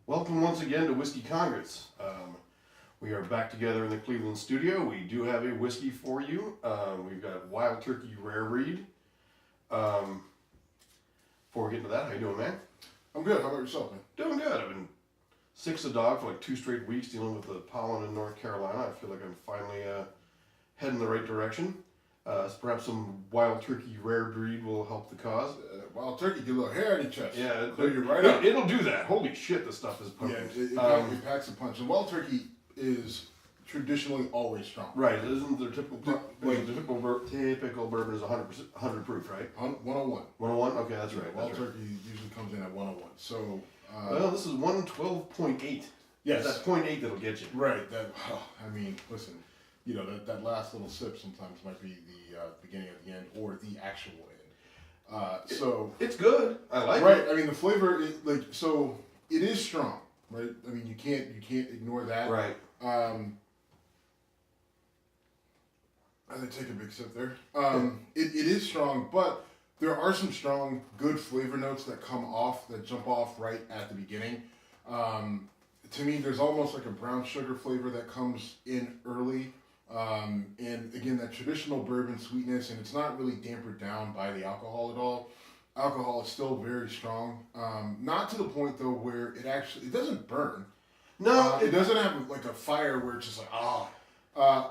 Welcome once again to Whiskey Congress. We are back together in the Cleveland studio. We do have a whiskey for you. We've got Wild Turkey Rare Breed. Before we get into that, how you doing, man? I'm good. How about yourself, man? Doing good. I've been sick as a dog for like 2 straight weeks dealing with the pollen in North Carolina. I feel like I'm finally heading the right direction. So perhaps some Wild Turkey Rare Breed will help the cause. Wild Turkey, get a little hair on your chest. Yeah, clear you right up. It'll do that. Holy shit, this stuff is potent. Yeah, it packs a punch. And Wild Turkey is traditionally always strong. Right, isn't their typical typical bourbon is 100 proof, right? 101. 101? Okay, that's right. Wild that's right. Turkey usually comes in at 101. So. Well, this is 112.8. Yes. It's that 0.8 that'll get you. Right. Listen. You know, that last little sip sometimes might be the beginning of the end or the actual end. It's good. I like it. Right. I mean, the flavor, it is strong, right? I mean, you can't ignore that. Right. I take a big sip there. It is strong, but there are some strong, good flavor notes that jump off right at the beginning. To me, there's almost like a brown sugar flavor that comes in early. And again, that traditional bourbon sweetness, and it's not really dampered down by the alcohol at all. Alcohol is still very strong. Not to the point though where it doesn't burn. No, it doesn't have like a fire where it's just like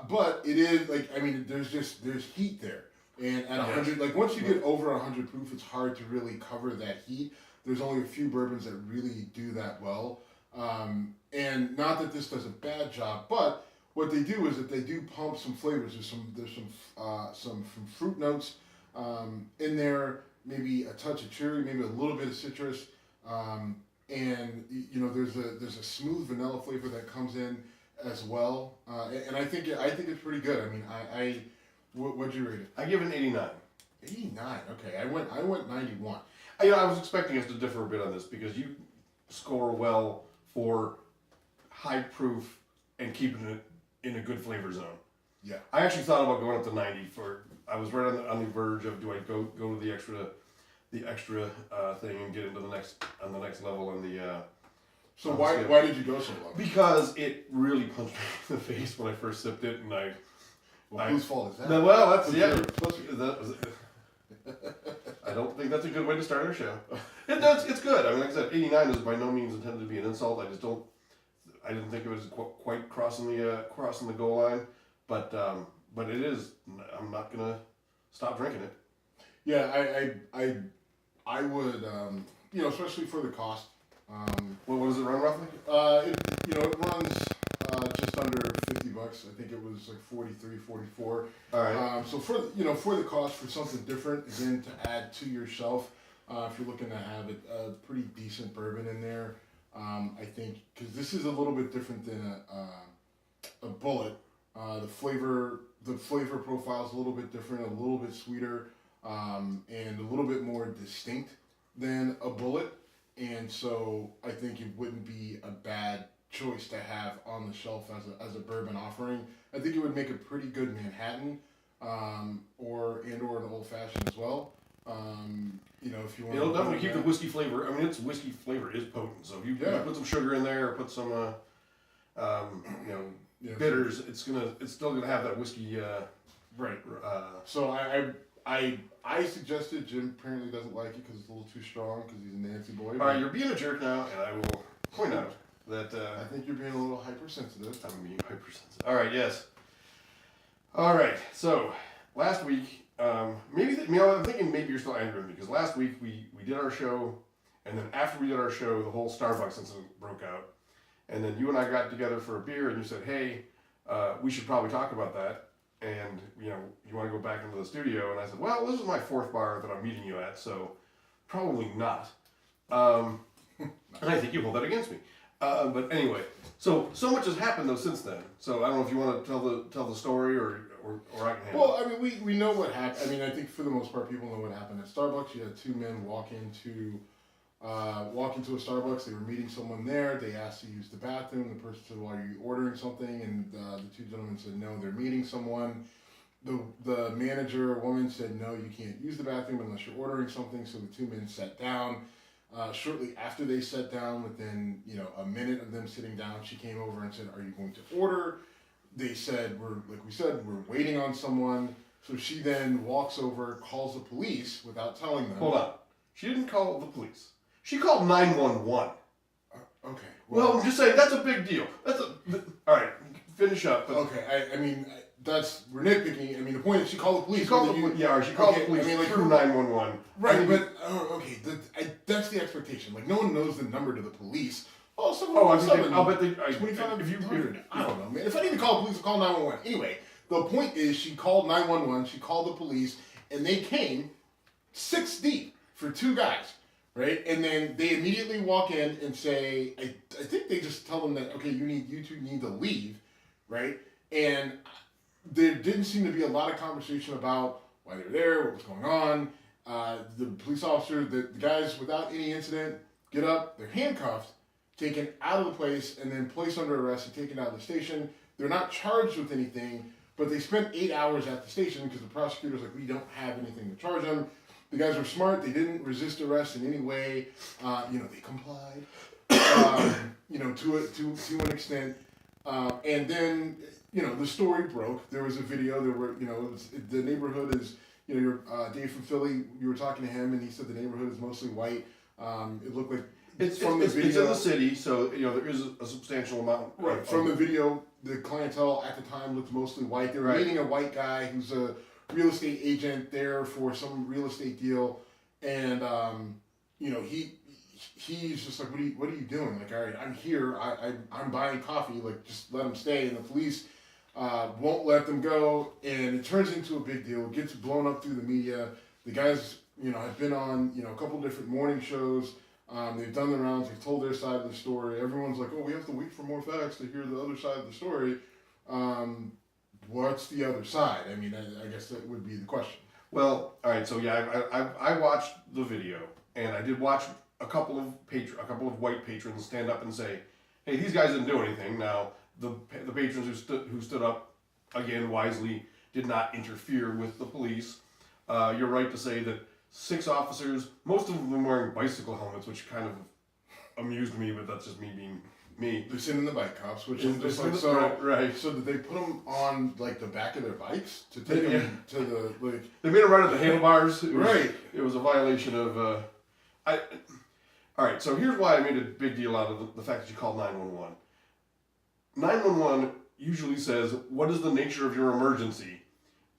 but it is like, I mean, there's heat there, and at 100, like once you get over 100 proof, it's hard to really cover that heat. There's only a few bourbons that really do that well, and not that this does a bad job, but what they do is that they do pump some flavors. There's some fruit notes in there, maybe a touch of cherry, maybe a little bit of citrus, and you know there's a smooth vanilla flavor that comes in as well, and I think it's pretty good. I mean, what'd you rate it? I give it an 89. 89. Okay, I went 91. I was expecting us to differ a bit on this because you score well for high proof and keeping it in a good flavor zone. Yeah. I actually thought about going up to 90 I was right on the verge of do I go to the extra thing and get into the next level on the So why did you go so low? Because it really punched me in the face when I first sipped it, and whose fault is that? No, well, that's I don't think that's a good way to start our show. It's good. I mean, like I said, 89 is by no means intended to be an insult. I didn't think it was quite crossing the goal line, but it is. I'm not gonna stop drinking it. Yeah, I would, especially for the cost. What does it run roughly? It runs just under $50. I think it was like 43, 44. All right. So for the cost, for something different, again, to add to your shelf, if you're looking to have a pretty decent bourbon in there, I think because this is a little bit different than a Bullet. The flavor profile is a little bit different, a little bit sweeter, and a little bit more distinct than a Bullet. And so I think it wouldn't be a bad choice to have on the shelf as a bourbon offering. I think it would make a pretty good Manhattan, or an old fashioned as well. If you want. It'll definitely keep the whiskey flavor. I mean, its whiskey flavor is potent. So if you put some sugar in there, or put some, bitters, it's still gonna have that whiskey. Right. So I suggested. Jim apparently doesn't like it because it's a little too strong because he's a Nancy boy. All right, you're being a jerk now, and I will point out that I think you're being a little hypersensitive. I'm being hypersensitive. All right, yes. All right, so last week, I'm thinking maybe you're still angry with me because last week we did our show, and then after we did our show, the whole Starbucks incident broke out, and then you and I got together for a beer, and you said, "Hey, we should probably talk about that." And, you want to go back into the studio? And I said, well, this is my 4th bar that I'm meeting you at, so probably not. And I think you hold that against me. But anyway, so much has happened, though, since then. So I don't know if you want to tell the story or I can handle it. Well, I mean, we know what happened. I mean, I think for the most part, people know what happened at Starbucks. You had 2 men walk into a Starbucks. They were meeting someone there. They asked to use the bathroom. The person said, well, are you ordering something? And the 2 gentlemen said, no, they're meeting someone. The manager, a woman, said, no, you can't use the bathroom unless you're ordering something. So the 2 men sat down. Shortly after they sat down, within a minute of them sitting down, she came over and said, "Are you going to order?" They said, we're waiting on someone." So she then walks over, calls the police without telling them. Hold on. She didn't call the police. She called 911. Okay. Well, I'm just saying, that's a big deal. All right, finish up. Okay, we're nitpicking. I mean, the point is she called the police. She called the police through 911. Right, that's the expectation. Like, no one knows the number to the police. Oh, I'll bet they... 2500. I don't know, man. If I need to call the police, I'll call 911. Anyway, the point is she called 911, she called the police, and they came 6 deep for 2 guys, right? And then they immediately walk in and say, I think they just tell them that, okay, you two need to leave, right? And there didn't seem to be a lot of conversation about why they were there, what was going on. The police officer, the guys, without any incident, get up, they're handcuffed, taken out of the place, and then placed under arrest and taken out of the station. They're not charged with anything, but they spent 8 hours at the station because the prosecutor's like, we don't have anything to charge them. The guys were smart. They didn't resist arrest in any way. They complied, to an extent. And then, the story broke. There was a video. There were, the neighborhood is, Dave from Philly, you were talking to him, and he said the neighborhood is mostly white. It looked like it's in the city, so there is a substantial amount. Right. From the video, the clientele at the time looked mostly white. They were meeting a white guy who's a real estate agent there for some real estate deal, and he's just like, what are you doing? Like, all right, I'm here. I'm buying coffee. Like, just let him stay. And the police won't let them go, and it turns into a big deal. It gets blown up through the media. The guys, have been on a couple different morning shows. They've done the rounds. They've told their side of the story. Everyone's like, oh, we have to wait for more facts to hear the other side of the story. What's the other side? I mean, I guess that would be the question. Well, all right. So yeah, I watched the video, and I did watch a couple of white patrons stand up and say, "Hey, these guys didn't do anything." Now, the patrons who stood up, again wisely, did not interfere with the police. You're right to say that 6 officers, most of them wearing bicycle helmets, which kind of amused me, but that's just me being me. They're sitting in the bike cops, which is just right. So did they put them on like the back of their bikes to take them to the like? They made them run at the handlebars. It was a violation of. All right. So here's why I made a big deal out of the fact that you called 911. 911 usually says, "What is the nature of your emergency?"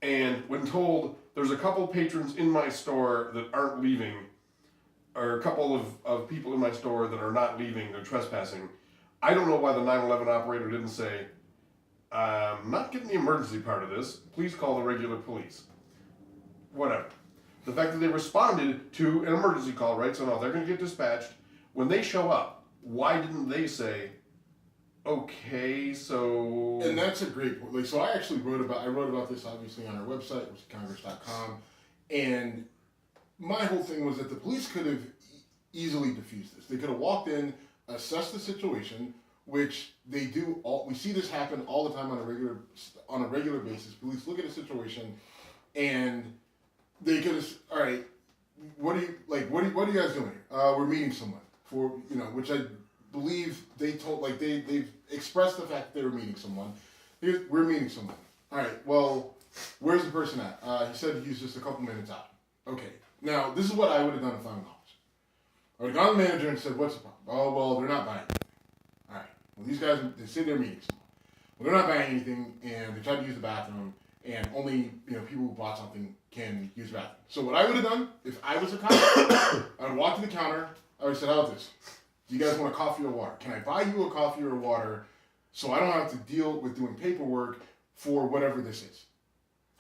And when told there's a couple of patrons in my store that aren't leaving, or a couple of people in my store that are not leaving, they're trespassing. I don't know why the 911 operator didn't say, "I'm not getting the emergency part of this. Please call the regular police." Whatever. The fact that they responded to an emergency call, right? So now they're going to get dispatched. When they show up, why didn't they say, "Okay, so..." And that's a great point. Like, so I actually wrote about this obviously on our website, which is congress.com, and my whole thing was that the police could have easily diffused this. They could have walked in, assessed the situation, which they do. We see this happen all the time on a regular basis. Police look at a situation, and they could have, all right, what are you guys doing here? We're meeting someone for, which I believe they told, like they've expressed the fact that they were meeting someone. We're meeting someone. All right, well, where's the person at? He said he's just a couple minutes out. Okay, now this is what I would have done if I'm an officer. I would have gone to the manager and said, what's the problem? Oh, well, they're not buying anything. All right, well, these guys, they say they're meeting someone. Well, they're not buying anything, and they tried to use the bathroom, and only people who bought something can use the bathroom. So what I would have done, if I was a cop, I would walk to the counter, I would have said, how about this? Do you guys want a coffee or water? Can I buy you a coffee or water so I don't have to deal with doing paperwork for whatever this is?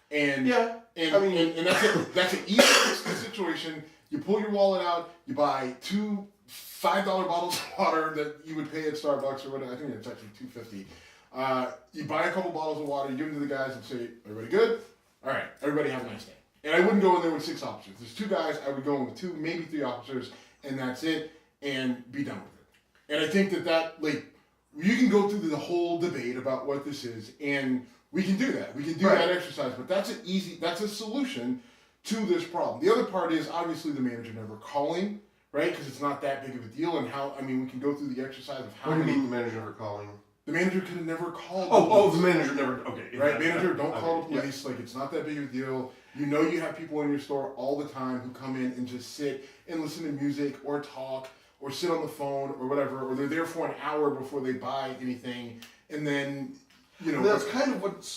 And that's an easy situation. You pull your wallet out, you buy 2 $5 bottles of water that you would pay at Starbucks or whatever. I think it's actually $2.50. You buy a couple bottles of water, you give them to the guys and say, everybody good? All right, everybody have a nice day. And I wouldn't go in there with 6 officers. There's 2 guys, I would go in with 2, maybe 3 officers, and that's it, and be done with it. And I think that you can go through the whole debate about what this is, and we can do that. We can do that exercise, but that's a solution to this problem. The other part is obviously the manager never calling, right? Because it's not that big of a deal. And how, I mean, we can go through the exercise of how What do you many. mean the manager never calling? The manager could have never called. Oh, the manager never. Okay, right. Manager, don't call the yeah. police. Like, it's not that big of a deal. You know, you have people in your store all the time who come in and just sit and listen to music or talk or sit on the phone or whatever, or they're there for an hour before they buy anything, and then, you know. That's kind of what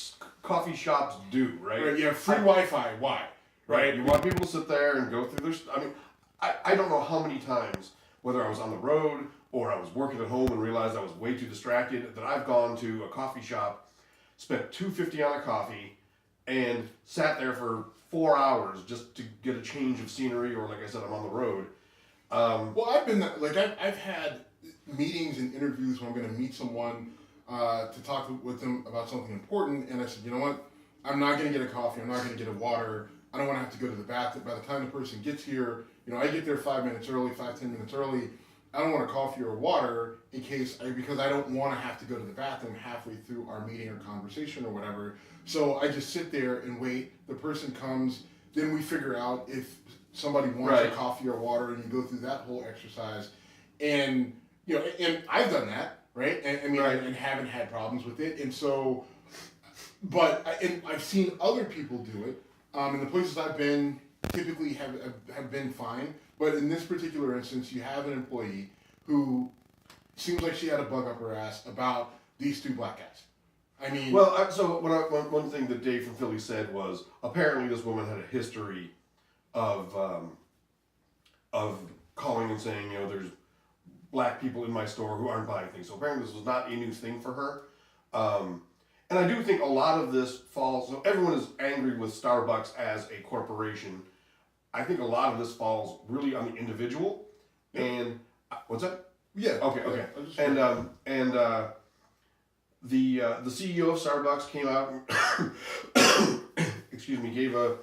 coffee shops do, right? Right. Yeah. Free Wi-Fi. Why? Right. You want people to sit there and go through their. I mean, I don't know how many times, whether I was on the road or I was working at home and realized I was way too distracted, that I've gone to a coffee shop, spent $2.50 on a coffee, and sat there for 4 hours just to get a change of scenery, or like I said, I'm on the road. Well, I've been like I've had meetings and interviews where I'm going to meet someone to talk with them about something important, and I said, you know what, I'm not going to get a coffee, I'm not going to get a water, I don't want to have to go to the bathroom. By the time the person gets here, you know, I get there 5 minutes early, 5-10 minutes early. I don't want a coffee or water because I don't want to have to go to the bathroom halfway through our meeting or conversation or whatever. So I just sit there and wait. The person comes, then we figure out if somebody wants a coffee or water, and you go through that whole exercise. And you know, and I've done that, right? And I mean, and haven't had problems with it. And so, and I've seen other people do it. And the places I've been typically have been fine. But in this particular instance, you have an employee who seems like she had a bug up her ass about these two black guys. I mean... Well, so one thing that Dave from Philly said was, apparently this woman had a history of calling and saying, you know, there's black people in my store who aren't buying things. So apparently this was not a new thing for her. And I do think a lot of this falls... So everyone is angry with Starbucks as a corporation. I think a lot of this falls really on the individual, and what's that? Yeah. Okay. And the CEO of Starbucks came out and excuse me, gave a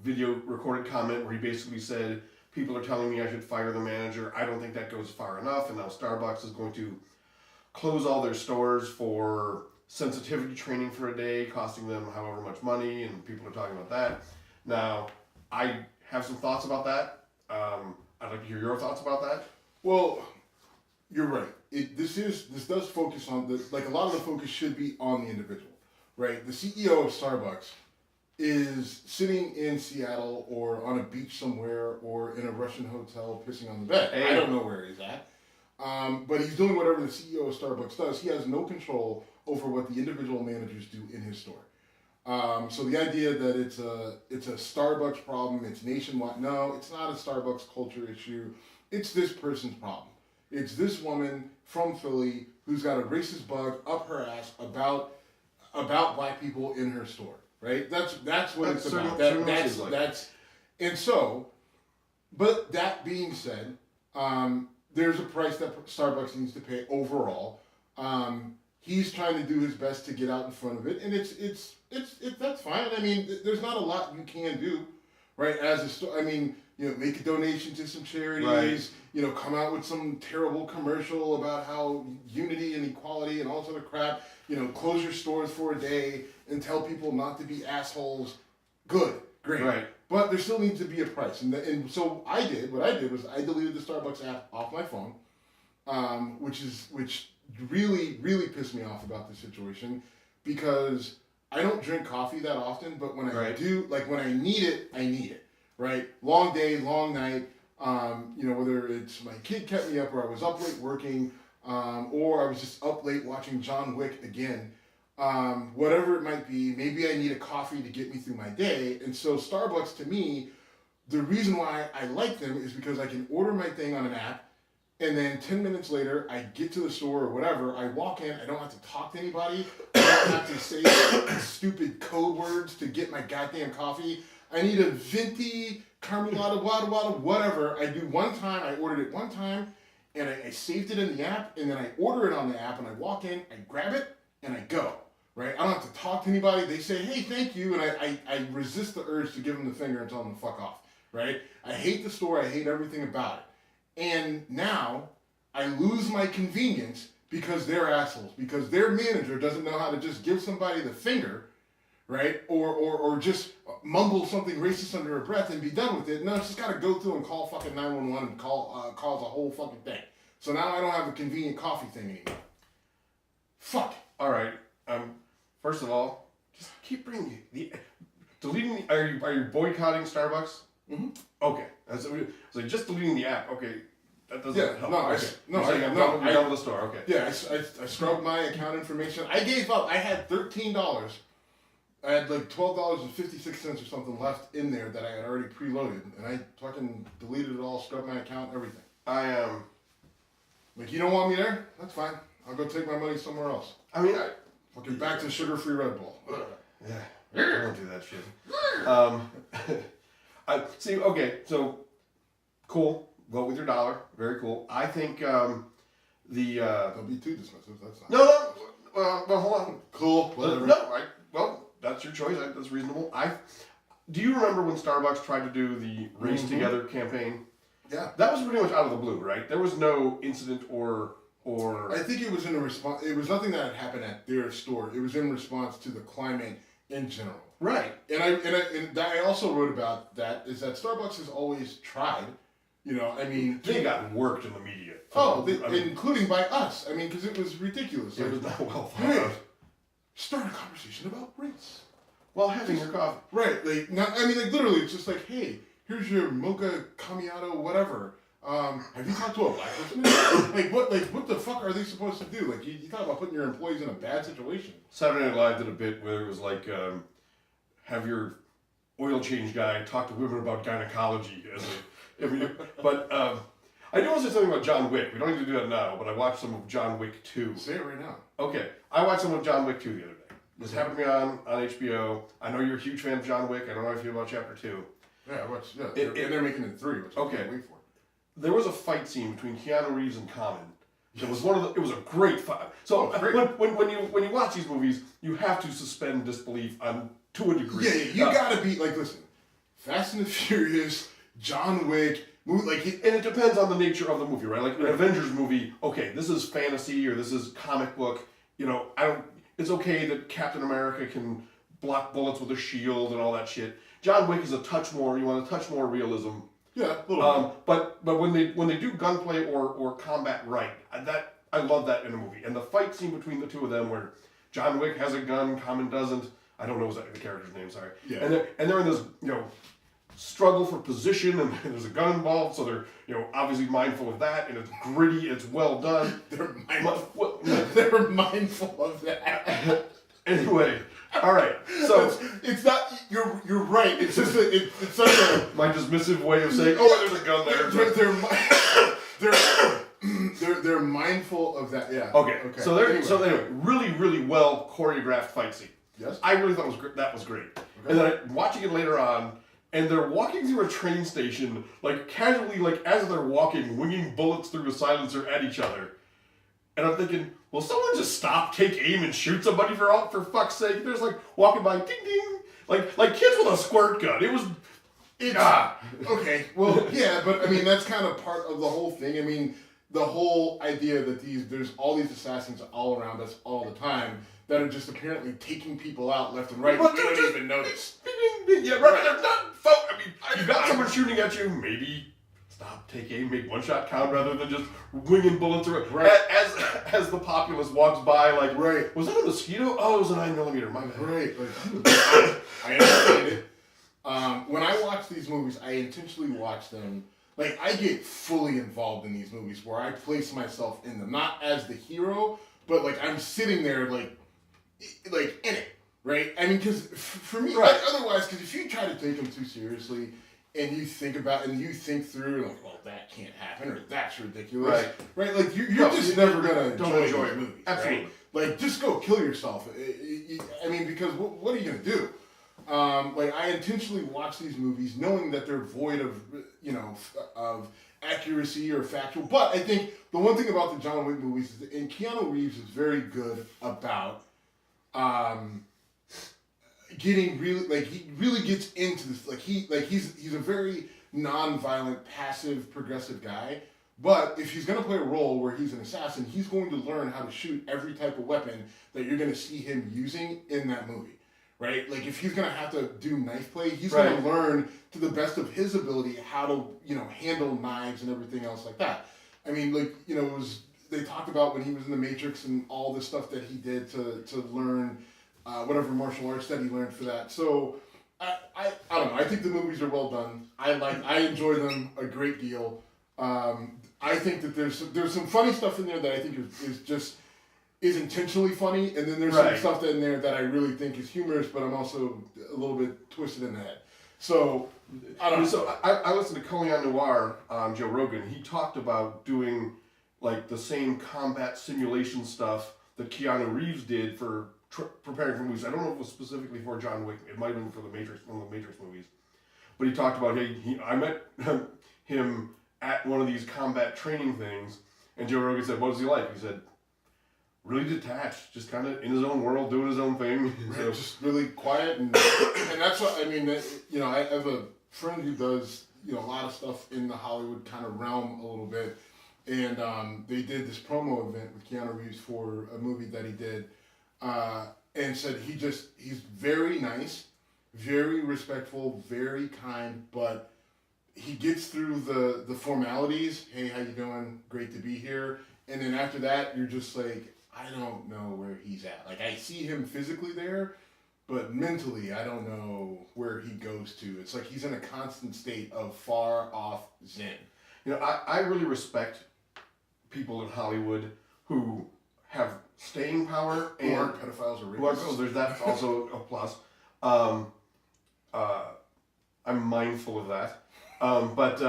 video recorded comment where he basically said, people are telling me I should fire the manager. I don't think that goes far enough, and now Starbucks is going to close all their stores for sensitivity training for a day, costing them however much money, and people are talking about that. Now, I have some thoughts about that. I'd like to hear your thoughts about that. Well, you're right. This does focus on a lot of the focus should be on the individual, right? The CEO of Starbucks is sitting in Seattle or on a beach somewhere or in a Russian hotel pissing on the bed. Hey. I don't know where he's at. But he's doing whatever the CEO of Starbucks does. He has no control over what the individual managers do in his store. So the idea that it's a Starbucks problem, it's nationwide. No, it's not a Starbucks culture issue. It's this person's problem. It's this woman from Philly who's got a racist bug up her ass about black people in her store. Right? That's what it's about. And so, but that being said, there's a price that Starbucks needs to pay overall. He's trying to do his best to get out in front of it, and it's that's fine. I mean, there's not a lot you can do, right? As a store, I mean, you know, make a donation to some charities. Right. You know, come out with some terrible commercial about how unity and equality and all this other crap. You know, close your stores for a day and tell people not to be assholes. Good, great. Right. But there still needs to be a price, and so what I did was I deleted the Starbucks app off my phone, which really, really pissed me off about the situation, because I don't drink coffee that often, but when I do, like when I need it, right? Long day, long night, you know, whether it's my kid kept me up or I was up late working, or I was just up late watching John Wick again, whatever it might be, maybe I need a coffee to get me through my day. And so Starbucks, to me, the reason why I like them is because I can order my thing on an app, and then 10 minutes later, I get to the store or whatever, I walk in, I don't have to talk to anybody, I don't have to say stupid code words to get my goddamn coffee. I need a venti, carmelada, whatever. I do one time, I ordered it one time, and I saved it in the app, and then I order it on the app, and I walk in, I grab it, and I go, right? I don't have to talk to anybody. They say, hey, thank you, and I resist the urge to give them the finger and tell them to fuck off, right? I hate the store, I hate everything about it. And now I lose my convenience because they're assholes, because their manager doesn't know how to just give somebody the finger, right? Or just mumble something racist under her breath and be done with it. No, she's got to go through and call fucking 911 and cause a whole fucking thing. So now I don't have a convenient coffee thing anymore. Fuck. All right. First of all, just keep bringing deleting. Are you boycotting Starbucks? Mm-hmm. Okay. So just deleting the app. Okay. That doesn't help. I'm done with the store. Okay. Yeah, I scrubbed my account information. I gave up. I had $13. I had like $12.56 or something left in there that I had already preloaded, and I fucking deleted it all, scrubbed my account, everything. Like, you don't want me there? That's fine. I'll go take my money somewhere else. I mean, I'll get back to sugar-free Red Bull. Yeah, I don't do that shit. I see. Okay, so cool. Vote with your dollar. Very cool. I think Don't be too dismissive. That's not. No. Well, hold on. Cool. Whatever. Well, that's your choice. That's reasonable. Do you remember when Starbucks tried to do the Race Together campaign? Yeah. That was pretty much out of the blue, right? There was no incident or. I think it was in a response. It was nothing that had happened at their store. It was in response to the climate in general. Right. And I also wrote about that. Is that Starbucks has always tried. I mean, they got worked in the media. Including by us. I mean, because it was ridiculous. It was not well thought out. Start a conversation about race while having your coffee. Right. Literally, it's just like, hey, here's your mocha macchiato, whatever. Have you talked to a black person? What the fuck are they supposed to do? Like, you talk about putting your employees in a bad situation. Saturday Night Live did a bit where it was like, have your oil change guy talk to women about gynecology. But I do want to say something about John Wick. We don't need to do that now, but I watched some of John Wick 2. Say it right now. Okay, I watched some of John Wick 2 the other day. This happened to me on HBO. I know you're a huge fan of John Wick. I don't know how you feel about Chapter 2. Yeah, I watched. Yeah, they're making it 3, which I can't wait for. There was a fight scene between Keanu Reeves and Common. It was it was a great fight. So when you watch these movies, you have to suspend disbelief to a degree. Yeah, you gotta be listen. Fast and the Furious, John Wick. And it depends on the nature of the movie, right? Like an Avengers movie, okay, this is fantasy or this is comic book. It's okay that Captain America can block bullets with a shield and all that shit. John Wick is a touch more. You want a touch more realism. Yeah, a little bit. But when they do gunplay or combat right, I love that in a movie. And the fight scene between the two of them, where John Wick has a gun, Common doesn't. I don't know the character's name. Sorry. Yeah. And they're in this struggle for position, and there's a gun involved, so they're obviously mindful of that, and it's gritty, it's well done. They're mindful of that. Anyway, all right. So it's not. You're right. It's just it's such a my dismissive way of saying, oh, there's a gun there. They're mindful of that. Yeah. Okay. So anyway, really, really well choreographed fight scene. Yes. I really thought that was great. Okay. And then watching it later on. And they're walking through a train station, casually, as they're walking, winging bullets through a silencer at each other. And I'm thinking, will someone just stop, take aim, and shoot somebody for fuck's sake? There's walking by, ding ding, like kids with a squirt gun. Okay, well, yeah, but I mean that's kind of part of the whole thing. I mean, the whole idea that there's all these assassins all around us all the time that are just apparently taking people out left and right. But we don't even notice. Yeah, right. They're not. I mean, you got someone shooting at you. Maybe stop, take aim, make one shot count rather than just winging bullets through it. Right. As the populace walks by, right. Was that a mosquito? Oh, it was a 9mm. My bad. Right. I understand it. When I watch these movies, I intentionally watch them. I get fully involved in these movies where I place myself in them, not as the hero, but I'm sitting there in it. Right? I mean, because for me, otherwise, because if you try to take them too seriously and you think through, well, that can't happen, or that's ridiculous. Right? You're just never going to enjoy a movie. Absolutely. Right? Just go kill yourself. I mean, because what are you going to do? I intentionally watch these movies knowing that they're void of accuracy or factual. But I think the one thing about the John Wick movies is that Keanu Reeves is very good about getting really he really gets into this he's a very non-violent, passive, progressive guy. But if he's going to play a role where he's an assassin, he's going to learn how to shoot every type of weapon that you're going to see him using in that movie. right? Like if he's gonna have to do knife play, he's Right. gonna learn to the best of his ability how to, handle knives and everything else like that. I mean, like, they talked about when he was in the Matrix and all the stuff that he did to learn whatever martial arts that he learned for that. So I don't know. I think the movies are well done. I enjoy them a great deal. I think that there's some funny stuff in there that I think is intentionally funny, and then there's some stuff in there that I really think is humorous, but I'm also a little bit twisted in the head. So I don't know. So I listened to Colion Noir on Joe Rogan. He talked about doing like the same combat simulation stuff that Keanu Reeves did for preparing for movies. I don't know if it was specifically for John Wick. It might have been for the Matrix, one of the Matrix movies. But he talked about, I met him at one of these combat training things, and Joe Rogan said, "What was he like?" He said, "Really detached, just kind of in his own world, doing his own thing." So, just really quiet, and that's what I mean. I have a friend who does a lot of stuff in the Hollywood kind of realm a little bit, and they did this promo event with Keanu Reeves for a movie that he did, and said he's very nice, very respectful, very kind, but he gets through the formalities. Hey, how you doing? Great to be here. And then after that, you're just like, I don't know where he's at. Like, I see him physically there, but mentally, I don't know where he goes to. It's like he's in a constant state of far off zen. I really respect people in Hollywood who have staying power and who aren't pedophiles or rapists. There's that also a plus. I'm mindful of that. But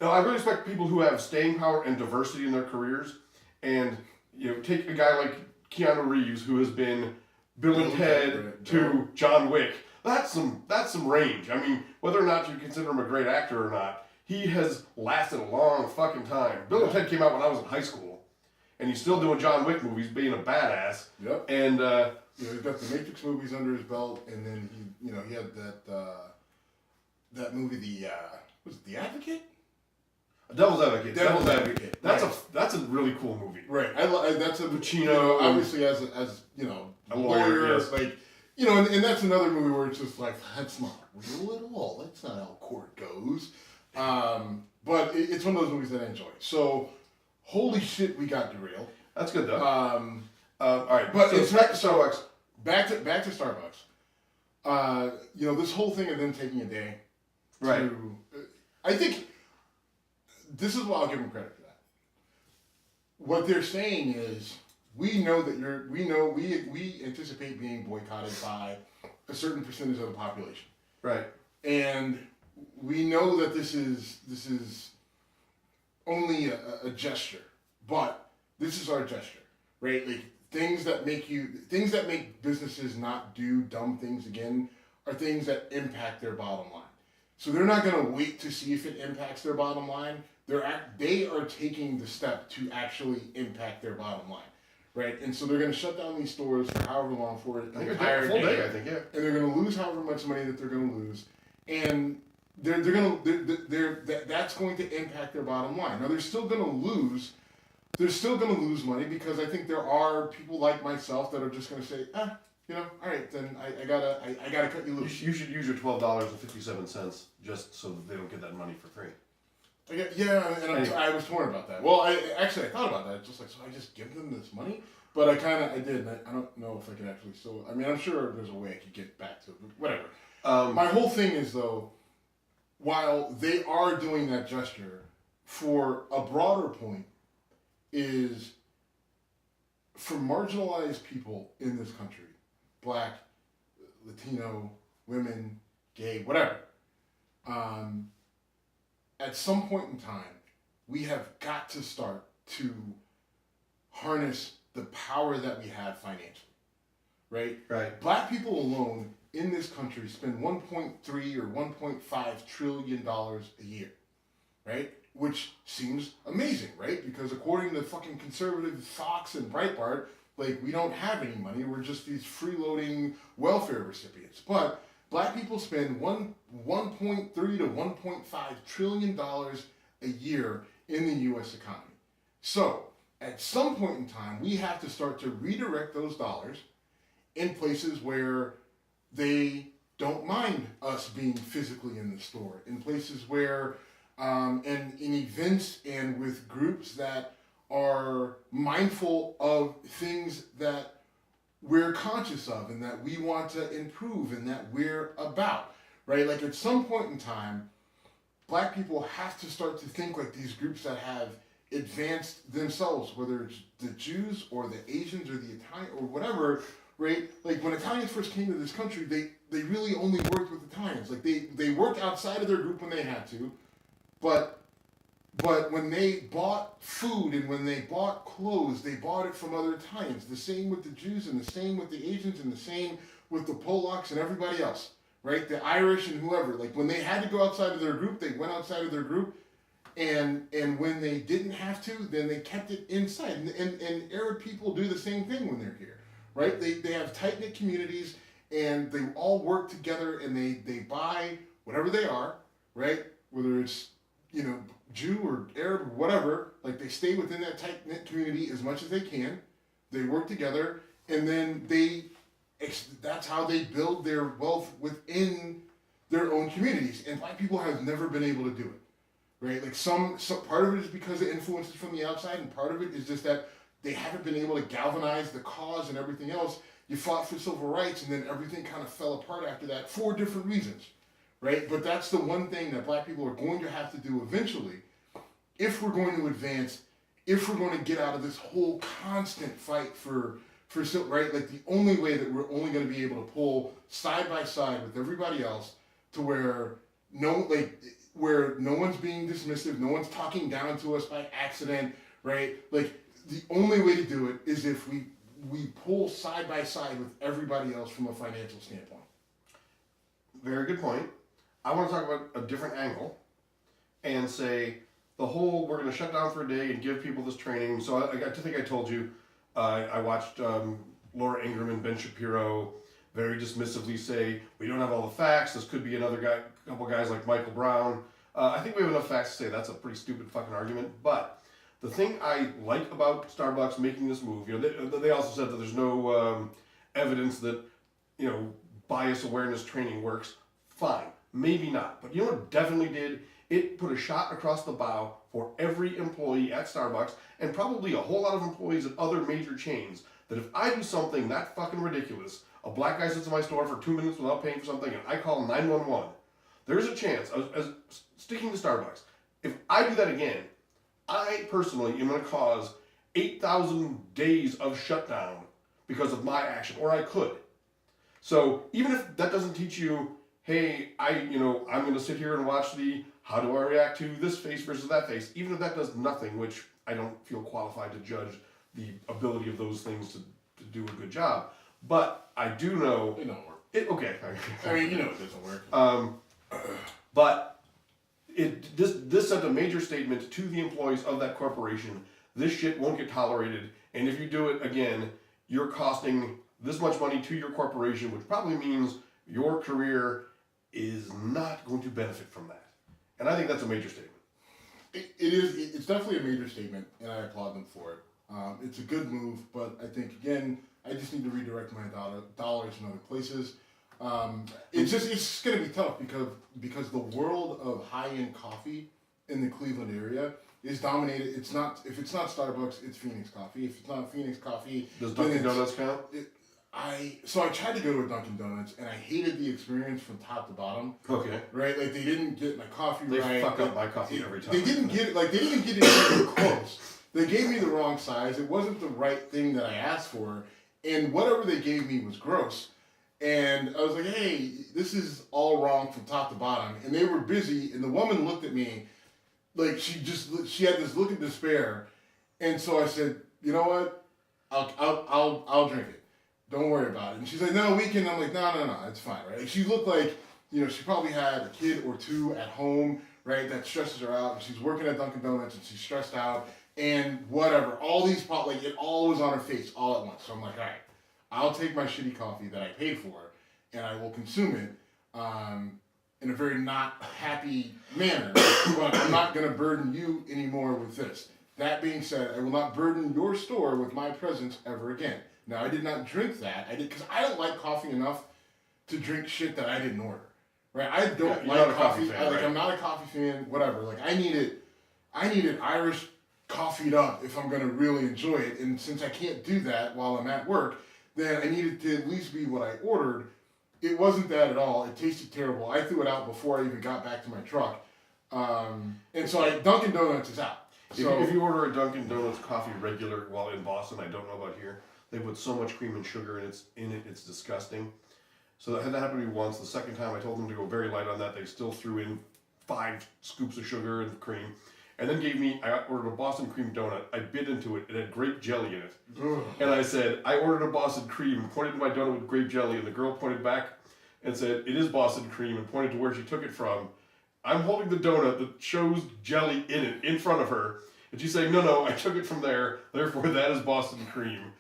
no, I really respect people who have staying power and diversity in their careers. And take a guy like Keanu Reeves, who has been Bill and Ted to John Wick. That's some range. I mean, whether or not you consider him a great actor or not, he has lasted a long fucking time. Bill and Ted came out when I was in high school, and he's still doing John Wick movies, being a badass. Yep. And he's got the Matrix movies under his belt, and then he had that movie, was it The Advocate? Devil's Advocate. Devil's Advocate. That's a really cool movie. Right. That's a Pacino. Obviously, as a lawyer, yes. like and that's another movie where it's just like that's not real at all. That's not how court goes. But it's one of those movies that I enjoy. So, holy shit, we got derailed. That's good though. All right, but so it's back to Starbucks. Back to Starbucks. This whole thing of them taking a day. Right. I think this is why I'll give them credit for that. What they're saying is, we know that we anticipate being boycotted by a certain percentage of the population. Right. And we know that this is only a gesture, but this is our gesture, right? Like things that make businesses not do dumb things again are things that impact their bottom line. So they're not going to wait to see if it impacts their bottom line. They are taking the step to actually impact their bottom line, right? And so they're going to shut down these stores for however long for an entire full day. I think, yeah. And they're going to lose however much money that they're going to lose, and that's going to impact their bottom line. Now they're still going to lose. They're still going to lose money because I think there are people like myself that are just going to say, all right, then I gotta cut you loose. You should use your $12.57 just so that they don't get that money for free. I was torn about that. Well, I thought about that. Just like, so I just give them this money? But I did. And I don't know if I could actually still. I mean, I'm sure there's a way I could get back to it. But whatever. My whole thing is though, while they are doing that gesture, for a broader point, is for marginalized people in this country. Black, Latino, women, gay, whatever. At some point in time, we have got to start to harness the power that we have financially, right? Right. Black people alone in this country spend 1.3 or 1.5 trillion dollars a year, right? Which seems amazing, right? Because according to fucking conservative Fox and Breitbart, like, we don't have any money. We're just these freeloading welfare recipients. But black people spend 1.3 to 1.5 trillion dollars a year in the U.S. economy. So, at some point in time, we have to start to redirect those dollars in places where they don't mind us being physically in the store, in places where, and in events and with groups that are mindful of things that we're conscious of and that we want to improve and that we're about, right? Like at some point in time, Black people have to start to think like these groups that have advanced themselves, whether it's the Jews or the Asians or the Italian or whatever, right? Like when Italians first came to this country, they really only worked with Italians. Like they worked outside of their group when they had to, but when they bought food and when they bought clothes, they bought it from other Italians. The same with the Jews and the same with the Asians and the same with the Polacks and everybody else, right? The Irish and whoever. Like when they had to go outside of their group, they went outside of their group. And when they didn't have to, then they kept it inside. And Arab people do the same thing when they're here, right? They have tight-knit communities and they all work together and they buy whatever they are, right? Whether it's, Jew or Arab or whatever, like they stay within that tight-knit community as much as they can. They work together and then that's how they build their wealth within their own communities. And Black people have never been able to do it. Right, like some part of it is because of influences from the outside, and part of it is just that they haven't been able to galvanize the cause and everything else. You fought for civil rights, and then everything kind of fell apart after that for different reasons, right? But that's the one thing that Black people are going to have to do eventually, if we're going to advance, if we're going to get out of this whole constant fight for right. Like the only way that we're only going to be able to pull side by side with everybody else to where where no one's being dismissive, no one's talking down to us by accident, right? Like, the only way to do it is if we pull side by side with everybody else from a financial standpoint. Very good point. I want to talk about a different angle and say we're going to shut down for a day and give people this training. So I think I told you, I watched Laura Ingraham and Ben Shapiro very dismissively say, we don't have all the facts, this could be another couple guys like Michael Brown. I think we have enough facts to say that's a pretty stupid fucking argument, but the thing I like about Starbucks making this move, they also said that there's no evidence that, bias awareness training works. Fine, maybe not, but you know what definitely did? It put a shot across the bow for every employee at Starbucks and probably a whole lot of employees at other major chains that if I do something that fucking ridiculous, a Black guy sits in my store for 2 minutes without paying for something and I call 911, there's a chance, as sticking to Starbucks, if I do that again, I personally am going to cause 8,000 days of shutdown because of my action, or I could. So even if that doesn't teach you, hey, I'm going to sit here and watch how do I react to this face versus that face, even if that does nothing, which I don't feel qualified to judge the ability of those things to do a good job. But I do know... It don't work. Okay. It doesn't work. But this sent a major statement to the employees of that corporation. This shit won't get tolerated, and if you do it again, you're costing this much money to your corporation, which probably means your career is not going to benefit from that. And I think that's a major statement. It is. It's definitely a major statement, and I applaud them for it. It's a good move, but I think, again, I just need to redirect my dollars in other places. It's going to be tough because the world of high-end coffee in the Cleveland area is dominated. If it's not Starbucks, it's Phoenix Coffee. If it's not Phoenix Coffee, does Dunkin' Donuts count? I tried to go to a Dunkin' Donuts and I hated the experience from top to bottom. Okay. Right, like they didn't get my coffee right. They fuck up my coffee every time. They didn't get it even close. They gave me the wrong size. It wasn't the right thing that I asked for, and whatever they gave me was gross. And I was like, hey, this is all wrong from top to bottom. And they were busy, and the woman looked at me like she had this look of despair. And so I said, you know what? I'll drink it. Don't worry about it. And she's like, no, we can. I'm like, no, it's fine, right? She looked like, she probably had a kid or two at home, right, that stresses her out. And she's working at Dunkin' Donuts, and she's stressed out, and whatever. All these, it all was on her face all at once. So I'm like, all right, I'll take my shitty coffee that I paid for, and I will consume it in a very not happy manner. But I'm not going to burden you anymore with this. That being said, I will not burden your store with my presence ever again. Now, I did not drink that. I did because I don't like coffee enough to drink shit that I didn't order. Right? I don't like coffee. Fan, right? I'm not a coffee fan. Whatever. Like I need it Irish coffeeed up if I'm gonna really enjoy it. And since I can't do that while I'm at work, then I needed to at least be what I ordered. It wasn't that at all. It tasted terrible. I threw it out before I even got back to my truck. And so Dunkin' Donuts is out. So if you order a Dunkin' Donuts coffee regular while in Boston, I don't know about here, they put so much cream and sugar in it, it's disgusting. So that happened to me once. The second time I told them to go very light on that, they still threw in 5 scoops of sugar and cream. And then I ordered a Boston cream donut. I bit into it. It had grape jelly in it. Ugh. And I said, I ordered a Boston cream, and pointed to my donut with grape jelly. And the girl pointed back and said, it is Boston cream, and pointed to where she took it from. I'm holding the donut that shows jelly in it in front of her. And she's saying, no, I took it from there. Therefore, that is Boston cream.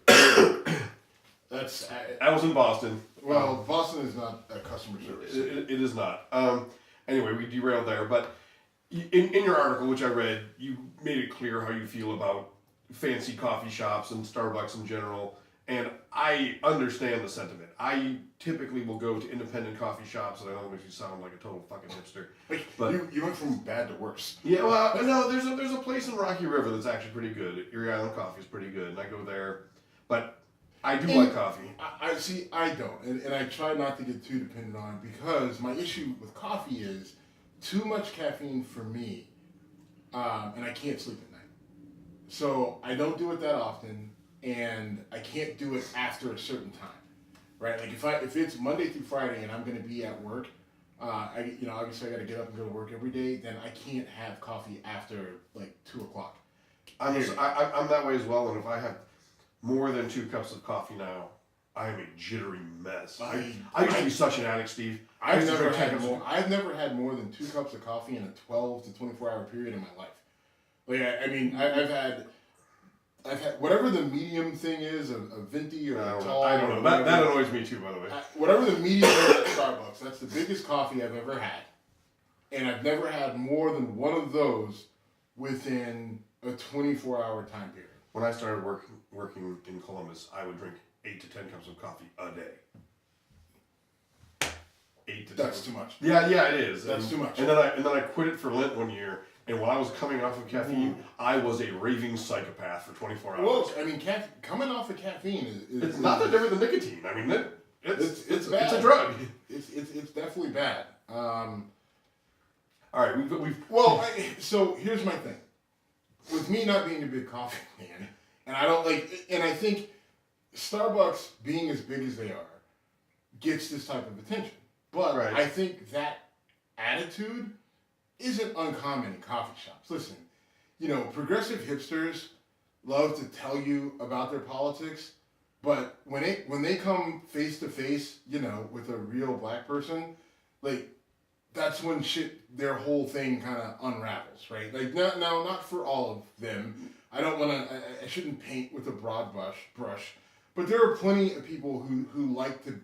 I was in Boston. Well, Boston is not a customer service. It is not. Anyway, we derailed there. But in your article, which I read, you made it clear how you feel about fancy coffee shops and Starbucks in general. And I understand the sentiment. I typically will go to independent coffee shops, and I know it makes you sound like a total fucking hipster. But you went from bad to worse. Yeah, well, no, there's a place in Rocky River that's actually pretty good. Erie Island Coffee is pretty good, and I go there. But I do like coffee. I don't, and I try not to get too dependent on it because my issue with coffee is too much caffeine for me, and I can't sleep at night. So I don't do it that often, and I can't do it after a certain time, right? Like if it's Monday through Friday and I'm going to be at work, obviously I got to get up and go to work every day. Then I can't have coffee after like 2:00. I'm that way as well, and if I have more than 2 cups of coffee now, I am a jittery mess. I used to be such an addict, Steve. I've never had more than 2 cups of coffee in a 12 to 24 hour period in my life. Like I've had whatever the medium thing is, a venti or a tall. I don't know. That annoys me too, by the way. Whatever the medium is at Starbucks, that's the biggest coffee I've ever had, and I've never had more than one of those within a 24-hour time period. When I started working in Columbus, I would drink 8 to 10 cups of coffee a day. 8 to 10. That's too much. Yeah, it is. That's too much. And then I quit it for Lent one year, and when I was coming off of caffeine, I was a raving psychopath for 24 hours. Well, I mean, coming off of caffeine is it's not that different than nicotine. I mean, it's bad. It's a drug. It's definitely bad. All right, we've so here's my thing. With me not being a big coffee fan, and I think Starbucks being as big as they are gets this type of attention. But right. I think that attitude isn't uncommon in coffee shops. Listen, progressive hipsters love to tell you about their politics, but when they come face to face, with a real black person, like that's when their whole thing kind of unravels, right? Like now, not for all of them. I shouldn't paint with a broad brush, but there are plenty of people who like to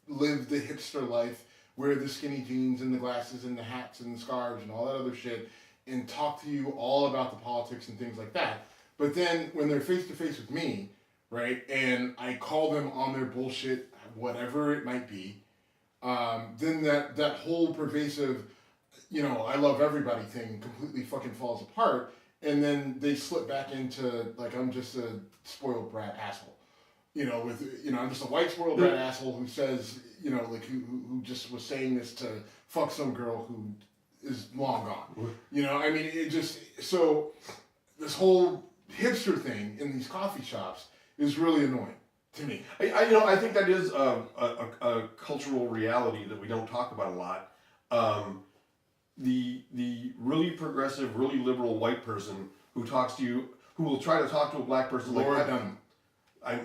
live the hipster life, wear the skinny jeans and the glasses and the hats and the scarves and all that other shit, and talk to you all about the politics and things like that. But then when they're face to face with me, right, and I call them on their bullshit, whatever it might be, then that whole pervasive, I love everybody thing completely fucking falls apart, and then they slip back into like I'm just a spoiled brat asshole, I'm just a white spoiled brat asshole who says, who just was saying this to fuck some girl who is long gone, it just so this whole hipster thing in these coffee shops is really annoying. To me, I think that is a cultural reality that we don't talk about a lot. The really progressive, really liberal white person who talks to you, who will try to talk to a black person Laura like Dunham. I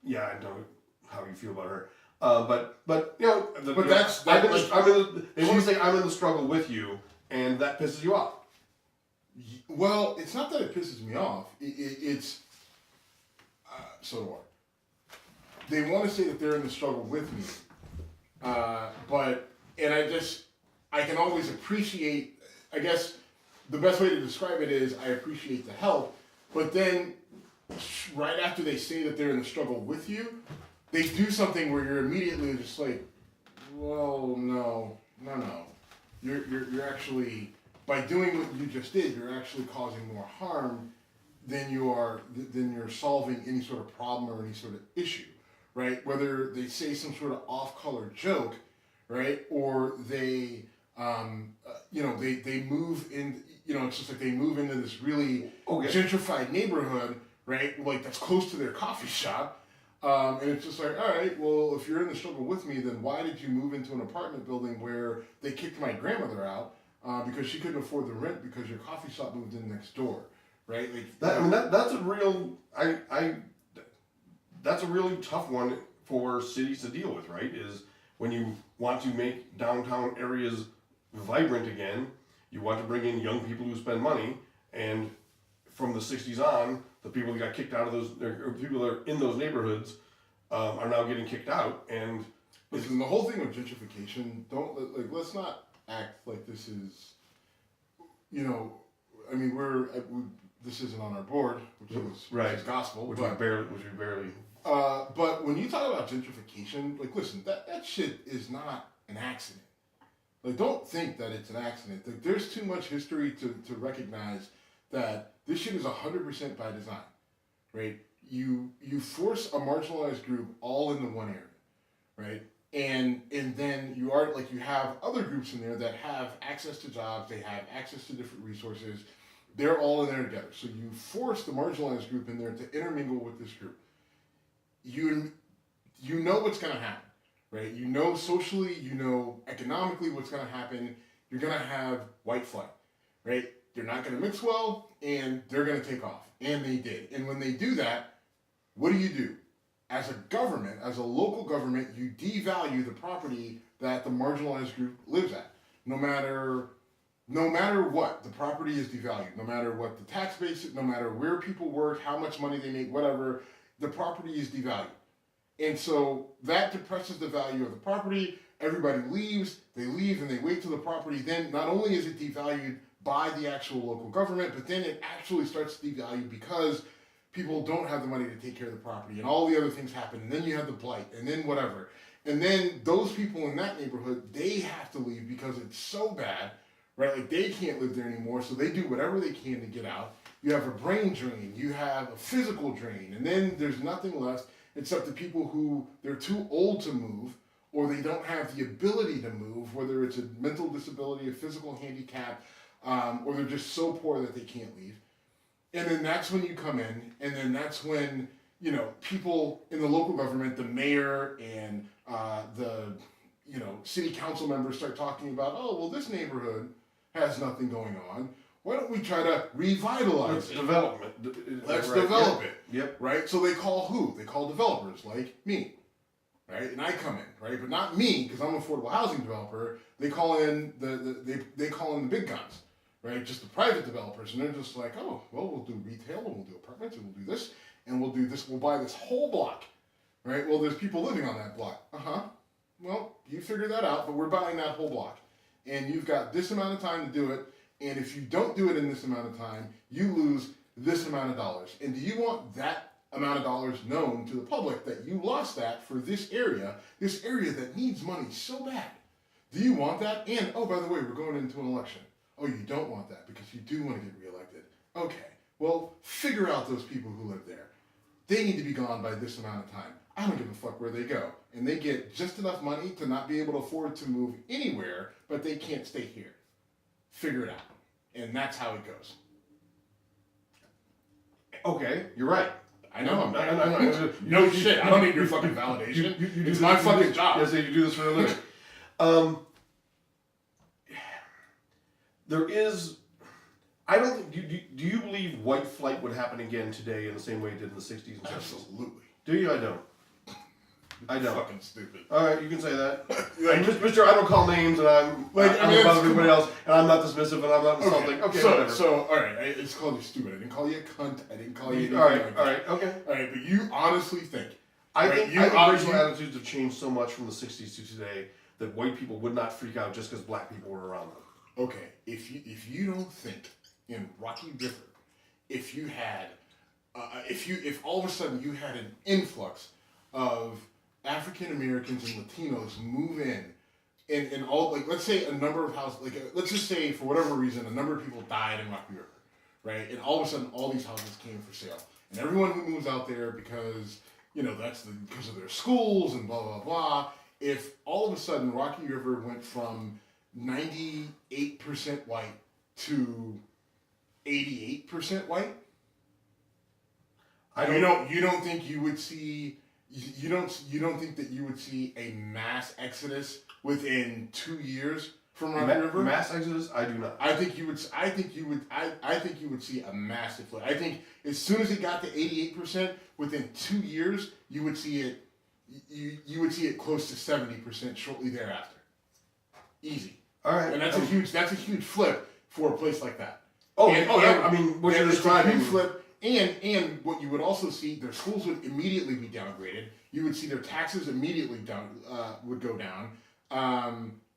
know how you feel about her, but they want to say I'm in the struggle with you, and that pisses you off. Well, it's not that it pisses me off. It's so do I. They want to say that they're in the struggle with me, I can always appreciate, I guess the best way to describe it is I appreciate the help, but then right after they say that they're in the struggle with you, they do something where you're immediately just like, well, no. You're actually, by doing what you just did, you're actually causing more harm than you're solving any sort of problem or any sort of issue, right? Whether they say some sort of off-color joke, right, or they they move in, it's just like they move into this really gentrified neighborhood, right, like that's close to their coffee shop, and it's just like, all right, well, if you're in the struggle with me, then why did you move into an apartment building where they kicked my grandmother out because she couldn't afford the rent because your coffee shop moved in next door, right? Like that's a real that's a really tough one for cities to deal with, right? Is when you want to make downtown areas vibrant again, you want to bring in young people who spend money, and from the 60s on, the people that got kicked out of those, or people that are in those neighborhoods, are now getting kicked out. And listen, the whole thing of gentrification, let's not act like this is, this isn't on our board, which is gospel, which we barely. But when you talk about gentrification, like, listen, that shit is not an accident. Like, don't think that it's an accident. Like, there's too much history to recognize that this shit is 100% by design, right? You force a marginalized group all into one area, right? And then you have other groups in there that have access to jobs, they have access to different resources, they're all in there together. So you force the marginalized group in there to intermingle with this group. You know what's going to happen, right? You know socially, you know economically what's going to happen. You're going to have white flight, right? They're not going to mix well, and they're going to take off. And they did. And when they do that, what do? As a government, as a local government, you devalue the property that the marginalized group lives at. No matter what, the property is devalued. No matter what the tax base is, no matter where people work, how much money they make, whatever, the property is devalued. And so that depresses the value of the property. Everybody leaves, they leave, and they wait till the property. Then not only is it devalued by the actual local government, but then it actually starts to devalue because people don't have the money to take care of the property, and all the other things happen, and then you have the blight, and then whatever. And then those people in that neighborhood, they have to leave because it's so bad, right? Like, they can't live there anymore, so they do whatever they can to get out. You have a brain drain, you have a physical drain, and then there's nothing left except the people who, they're too old to move, or they don't have the ability to move, whether it's a mental disability, a physical handicap, or they're just so poor that they can't leave. And then that's when you come in, and then that's when, people in the local government, the mayor and the city council members start talking about, oh, well, this neighborhood has nothing going on. Why don't we try to revitalize it? Development. Let's develop it. Yep. Right? So they call who? They call developers like me. Right? And I come in, right? But not me, because I'm an affordable housing developer. They call in they call in the big guns. Right, just the private developers, and they're just like, oh, well, we'll do retail, and we'll do apartments, and we'll do this, and we'll do this, we'll buy this whole block, right? Well, there's people living on that block. Well, you figure that out, but we're buying that whole block, and you've got this amount of time to do it, and if you don't do it in this amount of time, you lose this amount of dollars. And do you want that amount of dollars known to the public that you lost that for this area that needs money so bad? Do you want that? And, oh, by the way, we're going into an election. Oh, you don't want that because you do want to get reelected. Okay, well, figure out those people who live there. They need to be gone by this amount of time. I don't give a fuck where they go. And they get just enough money to not be able to afford to move anywhere, but they can't stay here. Figure it out. And that's how it goes. Okay, you're right. I know. No shit. I don't need your fucking validation. It's my fucking job. Yes, you do this for a living. There is, I don't think, do you believe white flight would happen again today in the same way it did in the 60s and 70s? Absolutely. Do you? I don't. I don't. Fucking stupid. All right, you can say that. Mr. I don't call names, and I'm above everybody else, and I'm not dismissive, and I'm not insulting. Okay, whatever. So, all right, it's called you stupid. I didn't call you a cunt. I didn't call you anything all right, like all that. right, okay. All right, but you honestly think... I think racial attitudes have changed so much from the 60s to today that white people would not freak out just because black people were around them. Okay, if you don't think in Rocky River, if you had if all of a sudden you had an influx of African Americans and Latinos move in, and all, like, let's say a number of houses, like, let's just say for whatever reason a number of people died in Rocky River, right? And all of a sudden all these houses came for sale, and everyone who moves out there because because of their schools and blah blah blah. If all of a sudden Rocky River went from 98% white to 88% white, you don't think you would see you don't think that you would see a mass exodus within 2 years from Rocky River? Mass exodus? I do not. I think you would see a massive flip. I think as soon as it got to 88%, within 2 years, you would see it. You would see it close to 70% shortly thereafter. Easy. All right. And that's a huge flip for a place like that. I mean, what you're describing. It's a huge flip. And what you would also see, their schools would immediately be downgraded. You would see their taxes immediately would go down.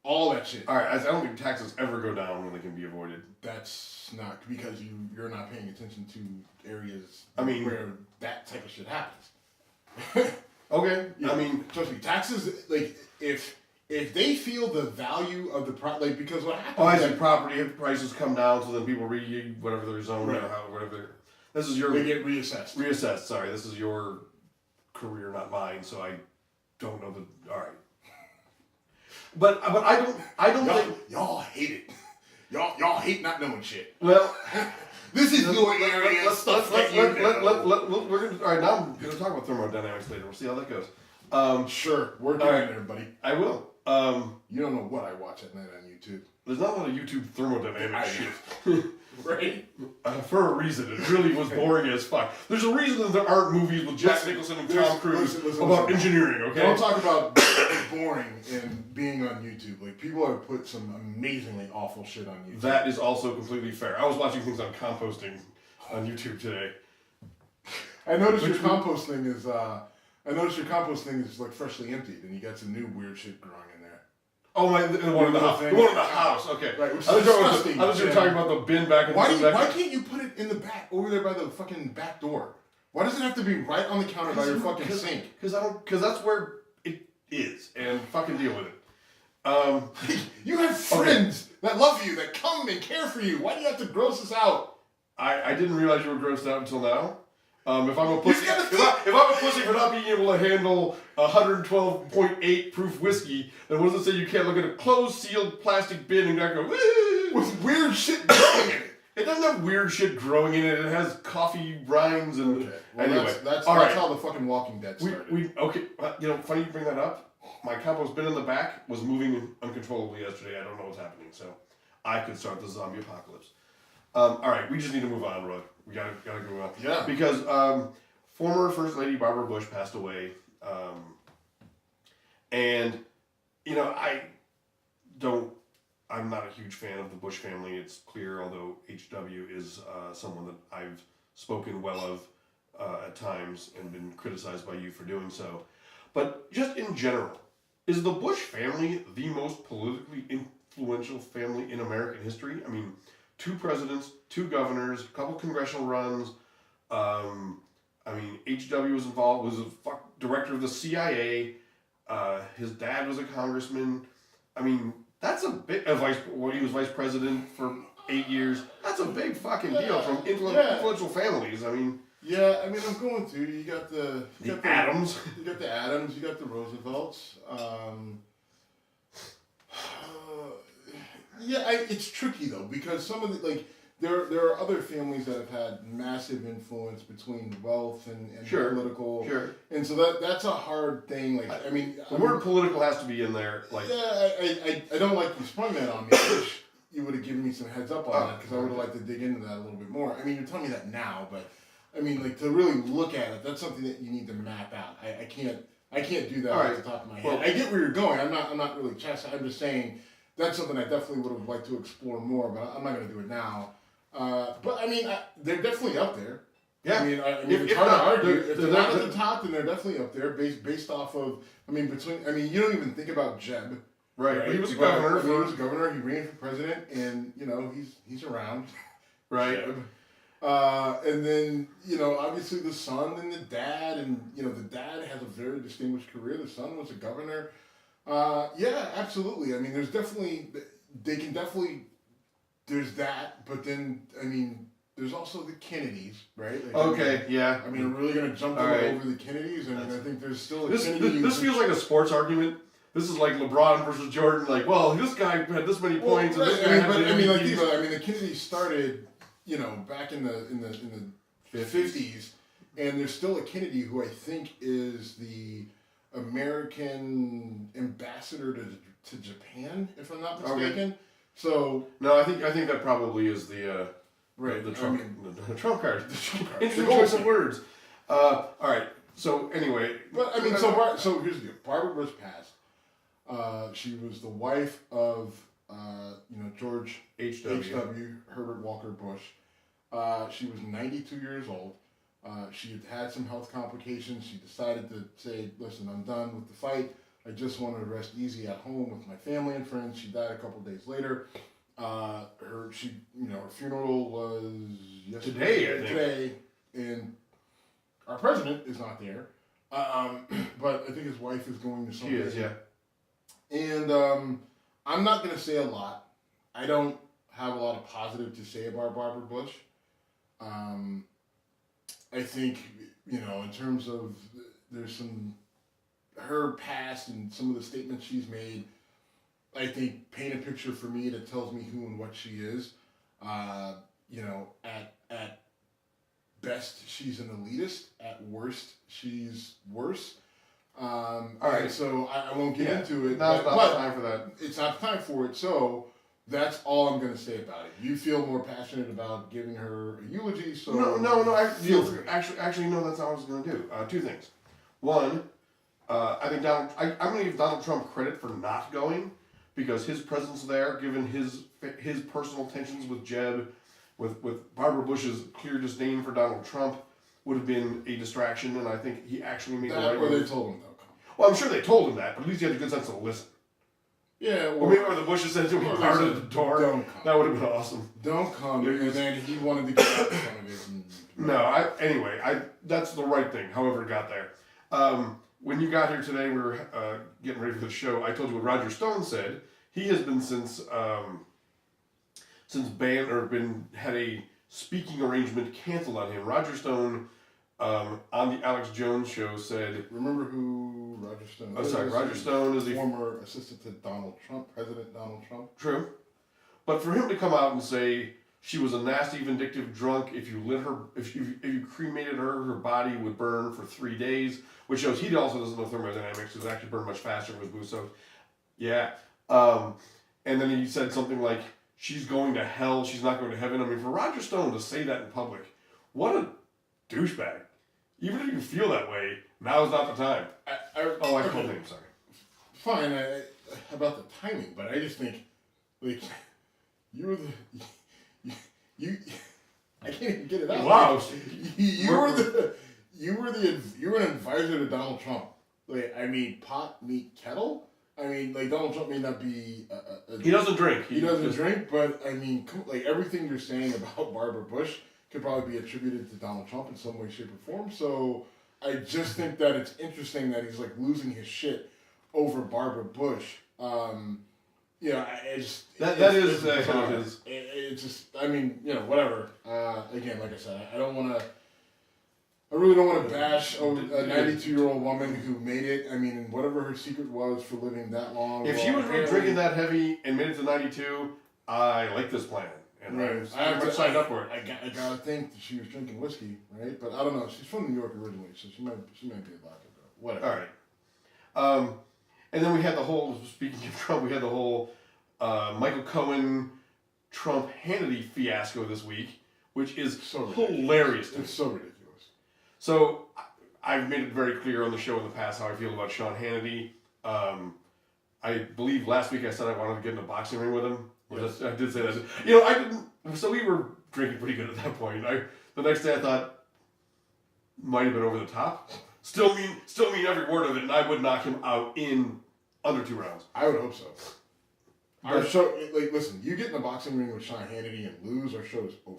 All that shit. All right, I don't think taxes ever go down when they can be avoided. That's not because you're not paying attention to areas where that type of shit happens. Okay. I mean, trust me, taxes, like, if they feel the value of the because what happens? Oh, I see. Property prices come down, so then people whatever their zone or whatever. This is they get reassessed. Reassessed. Sorry, this is your career, not mine. So I don't know all right. But I don't think y'all hate it. Y'all hate not knowing shit. Well, this is your area. We're gonna. All right, now I'm gonna talk about thermodynamics later. We'll see how that goes. Sure, work it in there, buddy. I will. You don't know what I watch at night on YouTube. There's not a lot of YouTube thermodynamics shit. Right? For a reason. It really was boring as fuck. There's a reason that there aren't movies with Jack Nicholson and Tom Cruise about engineering, okay? Don't talk about boring and being on YouTube. Like, people have put some amazingly awful shit on YouTube. That is also completely fair. I was watching things on composting on YouTube today. I noticed your compost thing is like freshly emptied, and you got some new weird shit growing in there. Oh, the one in the house. The one in the house. Okay. Right. Which is I was just talking about the bin back in the Why can't you put it in the back, over there by the fucking back door? Why does it have to be right on the counter by your fucking sink? Because that's where it is, and fucking deal with it. You have friends that love you, that come and care for you. Why do you have to gross us out? I didn't realize you were grossed out until now. If I'm a pussy, if I'm a pussy for not being able to handle 112.8 proof whiskey, then what does it say? You can't look at a closed, sealed plastic bin and not go woo with weird shit growing in it. It doesn't have weird shit growing in it. It has coffee rinds and. Okay. Well, anyway, that's how the fucking Walking Dead started. Funny you bring that up. My compost bin in the back was moving uncontrollably yesterday. I don't know what's happening, so I could start the zombie apocalypse. All right, we just need to move on, Roy. We gotta move on. Yeah. Because former First Lady Barbara Bush passed away, and I'm not a huge fan of the Bush family. It's clear, although HW is someone that I've spoken well of at times and been criticized by you for doing so. But just in general, is the Bush family the most politically influential family in American history? I mean, 2 presidents, 2 governors, a couple congressional runs. HW was involved, was a director of the CIA. His dad was a congressman. I mean, that's a big, he was vice president for 8 years. That's a big fucking deal from influential families. I mean. Yeah, I'm going through. You got the Adams. You got the Adams. You got the Roosevelts. It's tricky though, because some of the there are other families that have had massive influence between wealth and political. Sure. And so that's a hard thing. The word political has to be in there. I don't like you sprung that on me. I wish you would have given me some heads up on that, because I would have liked to dig into that a little bit more. I mean, you're telling me that now, but to really look at it, that's something that you need to map out. I can't do that off the top of my head. Well, I get where you're going. I'm not really chastising. I'm just saying that's something I definitely would have liked to explore more, but I'm not going to do it now. They're definitely up there. Yeah. It's hard to argue. If they're not at the top, then they're definitely up there based off of. You don't even think about Jeb. Right. He was a governor. He ran for president, and he's around. Right. Jeb. And then, obviously the son and the dad, and, the dad has a very distinguished career. The son was a governor. Yeah, absolutely. I mean, there's that, but then, I mean, there's also the Kennedys, right? Like, Okay, yeah. I mean, I'm really going to jump over the Kennedys. I mean, I think there's still a Kennedy. This feels like a sports argument. This is like LeBron versus Jordan. Like, well, this guy had this many points. Right. And this guy the Kennedys started, back in the 50s, and there's still a Kennedy who I think is the American ambassador to Japan, if I'm not mistaken. Okay. So no, I think that probably is the Trump the Trump card. Interesting choice of words. All right. So anyway, but I mean, so here's the deal. Barbara Bush passed. She was the wife of George H.W. Herbert Walker Bush. She was 92 years old. She had some health complications. She decided to say, "Listen, I'm done with the fight. I just want to rest easy at home with my family and friends." She died a couple days later. Her funeral was yesterday. Today, and our president is not there. But I think his wife is going to something. She is, yeah. And I'm not going to say a lot. I don't have a lot of positive to say about Barbara Bush. I think, in terms of there's her past and some of the statements she's made, I think paint a picture for me that tells me who and what she is. At best, she's an elitist. At worst, she's worse. All right, so I won't get into it. Now's not the time for that. It's not time for it, so that's all I'm going to say about it. You feel more passionate about giving her a eulogy, so... No, actually, no, that's not what I was going to do. Two things. One, I think I'm going to give Donald Trump credit for not going, because his presence there, given his personal tensions with Jeb, with Barbara Bush's clear disdain for Donald Trump, would have been a distraction, and I think he actually made the right move. Or they told him, though. Well, I'm sure they told him that, but at least he had a good sense to listen. Yeah, or maybe the Bushes said to him, he parted the door. That would have been awesome. Don't come, and then he wanted to get out in front of it. Anyway, that's the right thing, however it got there. When you got here today, we were getting ready for the show, I told you what Roger Stone said. He has been had a speaking arrangement canceled on him. Roger Stone, on the Alex Jones show, said... Remember who Roger Stone is? Roger Stone is the former assistant to Donald Trump, President Donald Trump. True. But for him to come out and say she was a nasty, vindictive drunk, if you you cremated her body would burn for 3 days, which shows he also doesn't know thermodynamics, it actually burned much faster with booze. So, yeah. And then he said something like, she's going to hell, she's not going to heaven. I mean, for Roger Stone to say that in public, what a douchebag. Even if you feel that way, now is not the time. I called him, sorry. Fine, about the timing, but I just think, like, you were I can't even get it out. Wow. Like, you were an advisor to Donald Trump. Like, I mean, pot, meat, kettle? I mean, like, Donald Trump may not be he doesn't drink. He doesn't drink, but, I mean, like, everything you're saying about Barbara Bush could probably be attributed to Donald Trump in some way, shape, or form. So I just think that it's interesting that he's, like, losing his shit over Barbara Bush. It's just, I mean, whatever. Again, like I said, I really don't want to bash a 92-year-old woman who made it. I mean, whatever her secret was for living that long. If she was really drinking that heavy and made it to 92, I like this plan. And right. I was signed up for it. I gotta think that she was drinking whiskey, right? But I don't know. She's from New York originally, so she might be a vodka girl. Whatever. All right. And then we had the whole, speaking of Trump, Michael Cohen, Trump, Hannity fiasco this week, which is so hilarious. It's so ridiculous. So I've made it very clear on the show in the past how I feel about Sean Hannity. I believe last week I said I wanted to get in a boxing ring with him. Yes. I did say that. I didn't. So we were drinking pretty good at that point. The next day I thought might have been over the top. Still mean every word of it, and I would knock him out in under 2 rounds. I would hope so. Our show, listen, you get in a boxing ring with Sean Hannity and lose, our show is over.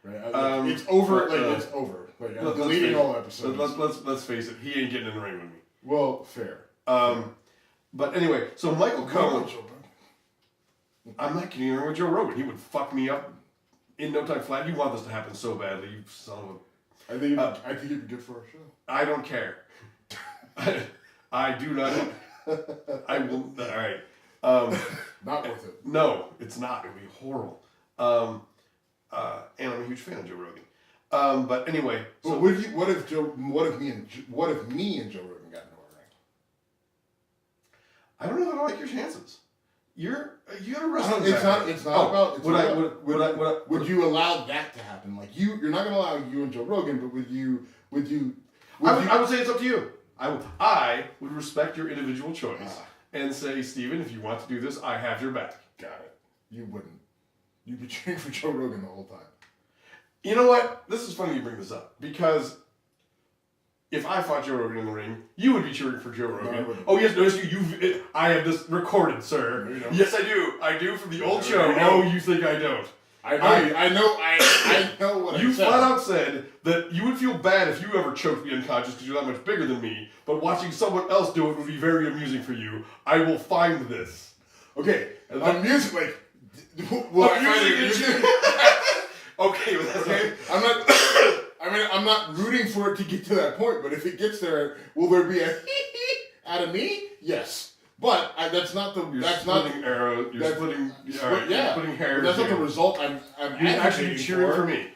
Right? It's over. It's over. Like I'm deleting all episodes. Let's face it. He ain't getting in the ring with me. Well, fair. But anyway, so Michael Cohen. I'm not getting in the ring with Joe Rogan. He would fuck me up in no time flat. You want this to happen so badly, you son of a. I think it'd be good for our show. I don't care. I do not. I will. All right. Not worth it. No, it's not. It would be horrible. And I'm a huge fan of Joe Rogan. But anyway. But what if me and Joe Rogan got into a ring? I don't know if I like your chances. You got a wrestling. It's not about. Would you allow that to happen? Like you're not going to allow you and Joe Rogan, but would you? I would say it's up to you. I would respect your individual choice and say, Steven, if you want to do this, I have your back. Got it. You wouldn't. You'd be cheering for Joe Rogan the whole time. You know what? This is funny you bring this up because if I fought Joe Rogan in the ring, you would be cheering for Joe Rogan. No, oh yes, notice I have this recorded, sir. No, yes, I do. I do from the old show. No, you think I don't? I know what you I said. flat out said that you would feel bad if you ever choked me unconscious because you're that much bigger than me, but watching someone else do it would be very amusing for you. I will find this. Okay, music, like, well, okay, well, that's okay. I'm not rooting for it to get to that point, but if it gets there, will there be a out of me? Yes. But that's not the. You're that's splitting not arrows. You're splitting. You're splitting hairs. That's not the result. I'm actually cheering for me.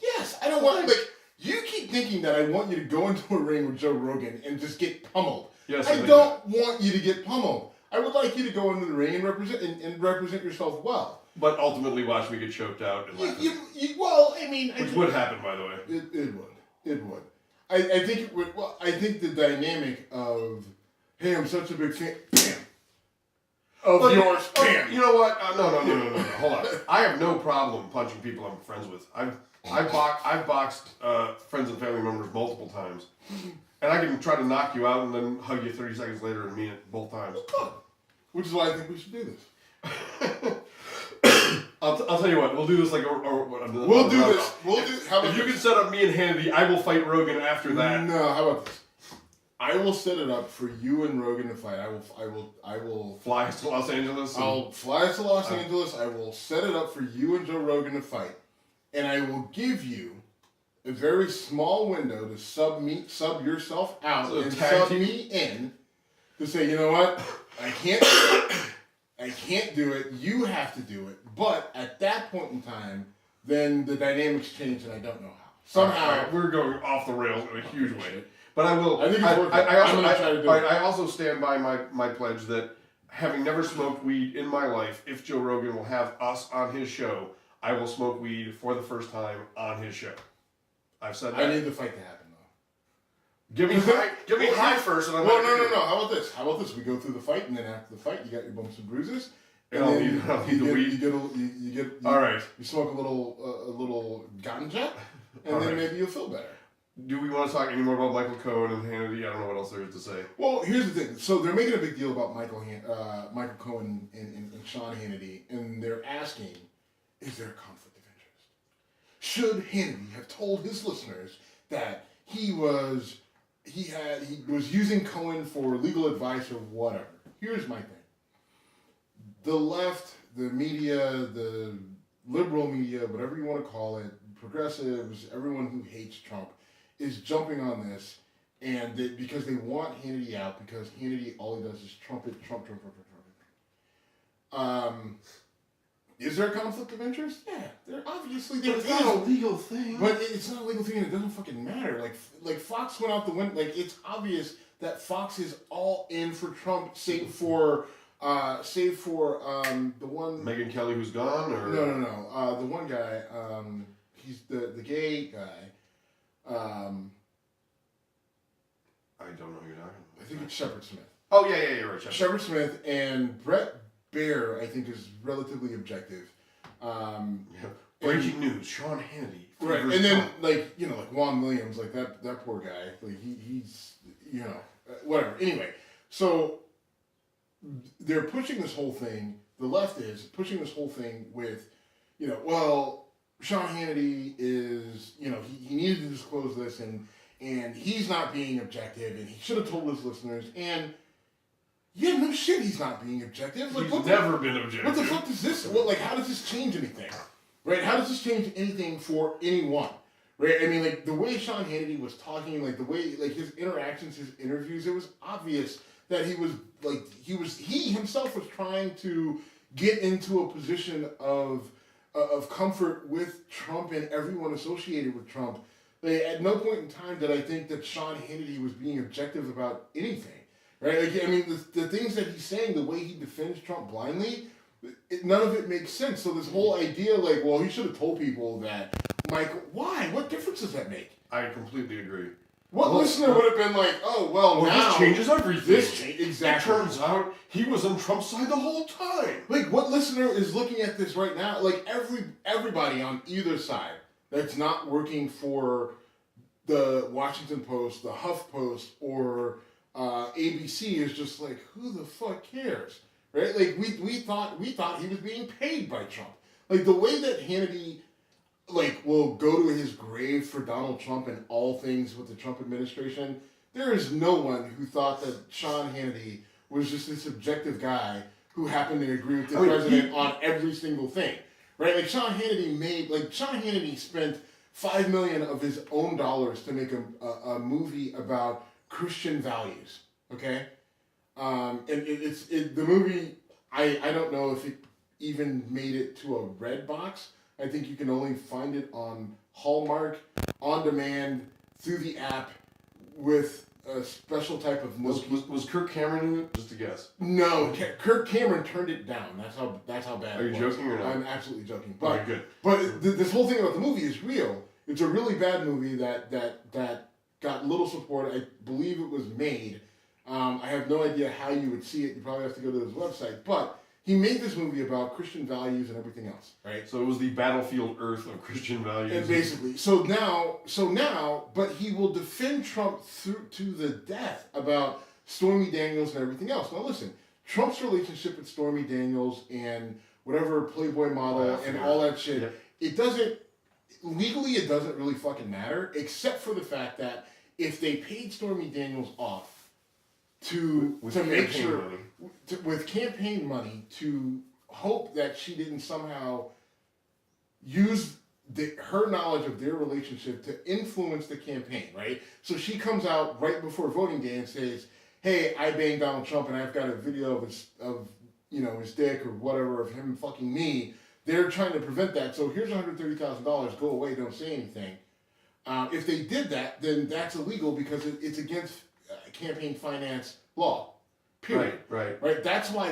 Yes, I don't want like you keep thinking that I want you to go into a ring with Joe Rogan and just get pummeled. Yes, I don't want you to get pummeled. I would like you to go into the ring and represent yourself well. But ultimately, watch me get choked out. And well, I mean, which would happen, by the way. It would. I think it would. Well, I think the dynamic of. Hey, I'm such a big fan. Bam. Of yours. Bam. You know what? No. Hold on. I have no problem punching people I'm friends with. I've boxed friends and family members multiple times, and I can try to knock you out and then hug you 30 seconds later and mean it both times. Which is why I think we should do this. I'll tell you what. We'll do this like we'll do this. If you can set up me and Hannity, I will fight Rogan after that. No. How about this? I will set it up for you and Rogan to fight. I will fly to Los Angeles. I'll fly to Los Angeles. I will set it up for you and Joe Rogan to fight, and I will give you a very small window to sub yourself out and sub me in to say, you know what, I can't do it. I can't do it. You have to do it. But at that point in time, then the dynamics change, and I don't know how. Somehow we're going off the rails in a huge way. But I will. I think it's worth it. I also stand by my pledge that having never smoked weed in my life, if Joe Rogan will have us on his show, I will smoke weed for the first time on his show. I've said that. I need the fight to happen though. Give me high first, and I'm no. How about this? We go through the fight, and then after the fight, you got your bumps and bruises. And I'll need the weed. All right. You smoke a little ganja, and then maybe you'll feel better. Do we want to talk any more about Michael Cohen and Hannity? I don't know what else there is to say. Well, here's the thing. So they're making a big deal about Michael Cohen and Sean Hannity, and they're asking, is there a conflict of interest? Should Hannity have told his listeners that he was using Cohen for legal advice or whatever? Here's my thing. The left, the media, the liberal media, whatever you want to call it, progressives, everyone who hates Trump, is jumping on this, and because they want Hannity out, because Hannity, all he does is trumpet. Is there a conflict of interest? Yeah, there obviously there is. It's not a legal thing. But it's not a legal thing, and it doesn't fucking matter. Like Fox went out the window. Like, it's obvious that Fox is all in for Trump, save for the one Megyn Kelly who's gone, or no, the one guy. He's the gay guy. I don't know who you're talking about. I think it's Shepard Smith. Oh, yeah, you're right. Shepard Smith and Brett Baer, I think, is relatively objective. Breaking news, Sean Hannity. Right, and then, like Juan Williams, like that poor guy, like he's, whatever. Anyway, so they're pushing this whole thing, the left is pushing this whole thing with, well, Sean Hannity is, he needed to disclose this, and he's not being objective, and he should have told his listeners, and yeah, no shit, he's not being objective. Like, he's never been objective. What the fuck does this, how does this change anything? Right? How does this change anything for anyone? Right? I mean, like, the way Sean Hannity was talking, like, the way, like, his interactions, his interviews, it was obvious that he himself was trying to get into a position of comfort with Trump and everyone associated with Trump. Like, at no point in time did I think that Sean Hannity was being objective about anything. Right? Like, I mean, the things that he's saying, the way he defends Trump blindly, none of it makes sense. So this whole idea, like, well, he should have told people that, Michael, why? What difference does that make? I completely agree. What listener would have been like, oh, well now... this changes everything. Exactly. It turns out he was on Trump's side the whole time. Like, what listener is looking at this right now? Like, everybody on either side that's not working for the Washington Post, the HuffPost, or ABC is just like, who the fuck cares? Right? Like, we thought he was being paid by Trump. Like, the way that Hannity, like, will go to his grave for Donald Trump and all things with the Trump administration, there is no one who thought that Sean Hannity was just this objective guy who happened to agree with the president on every single thing. Right? Like, Sean Hannity spent $5 million of his own dollars to make a movie about Christian values. Okay? And the movie, I don't know if it even made it to a red box. I think you can only find it on Hallmark, on demand, through the app, with a special type of movie. Was Kirk Cameron in it? Just a guess. No, Kirk Cameron turned it down. That's how bad it was. Are you joking or not? I'm absolutely joking. But, okay, good. But this whole thing about the movie is real. It's a really bad movie that got little support. I believe it was made. I have no idea how you would see it. You probably have to go to his website. But he made this movie about Christian values and everything else, right? So it was the battlefield Earth of Christian values. And basically, so now, but he will defend Trump to the death about Stormy Daniels and everything else. Now listen, Trump's relationship with Stormy Daniels and whatever Playboy model and all that shit, it doesn't really fucking matter, except for the fact that if they paid Stormy Daniels off with campaign money to hope that she didn't somehow use her knowledge of their relationship to influence the campaign, right? So she comes out right before voting day and says, "Hey, I banged Donald Trump and I've got a video of his dick or whatever of him fucking me." They're trying to prevent that. So here's $130,000. Go away. Don't say anything. If they did that, then that's illegal because it's against campaign finance law. Period. Right. That's why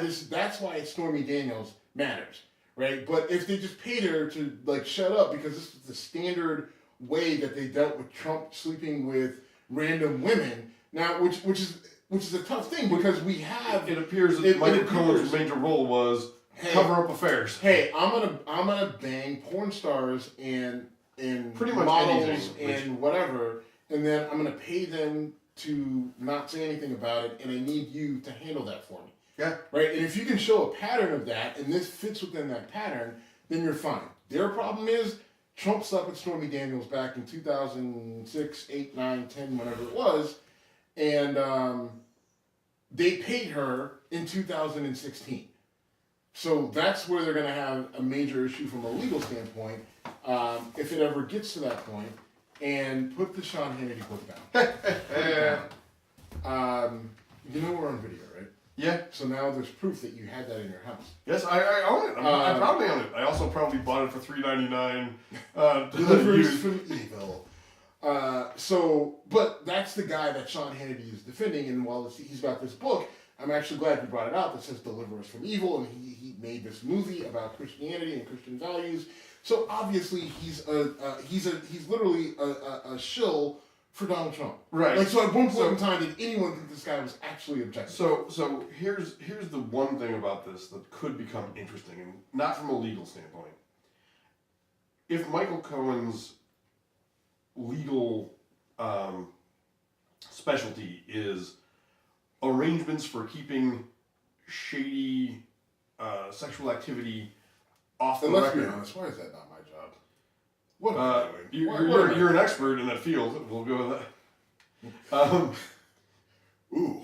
Stormy Daniels matters. Right. But if they just paid her to like shut up because this is the standard way that they dealt with Trump sleeping with random women now, which is a tough thing because we have. It appears that Michael Cohen's major role was cover up affairs. Hey, I'm gonna bang porn stars and pretty much models anything, and whatever, and then I'm gonna pay them to not say anything about it, and I need you to handle that for me. Yeah. Right? And if you can show a pattern of that, and this fits within that pattern, then you're fine. Their problem is Trump slept with Stormy Daniels back in 2006, 8, 9, 10, whatever it was, and they paid her in 2016. So that's where they're going to have a major issue from a legal standpoint, if it ever gets to that point. And put the Sean Hannity book down. You know we're on video, right? Yeah. So now there's proof that you had that in your house. Yes, I own it. I proudly own it. I also probably bought it for $3.99. Deliveries from evil. But that's the guy that Sean Hannity is defending, and while he's got this book, I'm actually glad you brought it out that says "Deliver Us from Evil," and he made this movie about Christianity and Christian values. So obviously he's literally a shill for Donald Trump. Right. Like, so at one point in time, did anyone think this guy was actually objective? So here's the one thing about this that could become interesting, and not from a legal standpoint. If Michael Cohen's legal specialty is arrangements for keeping shady sexual activity off the record. Let's be honest, why is that not my job? What are we doing? You're an expert in that field. We'll go with that. Ooh.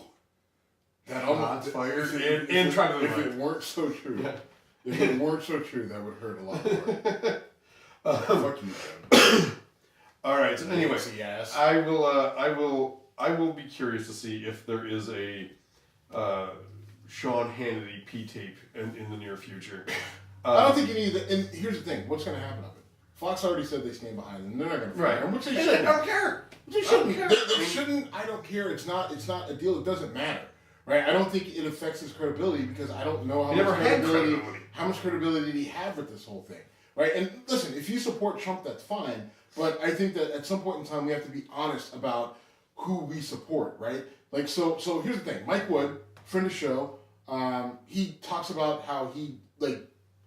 That almost fired and try to if it weren't so true. Yeah. If it weren't so true, that would hurt a lot more. Fuck you, man. All right. So anyway, yes. I will be curious to see if there is a Sean Hannity P tape in the near future. I don't think any of the. And here's the thing: what's going to happen of it? Fox already said they stand behind them. They're not going to fire him, which they shouldn't. I don't care. They shouldn't. They shouldn't. I don't care. It's not a deal. It doesn't matter. Right? I don't think it affects his credibility because I don't know how much credibility did he have with this whole thing. Right? And listen, if you support Trump, that's fine. But I think that at some point in time we have to be honest about who we support, right? Like so here's the thing. Mike Wood, friend of the show, he talks about how he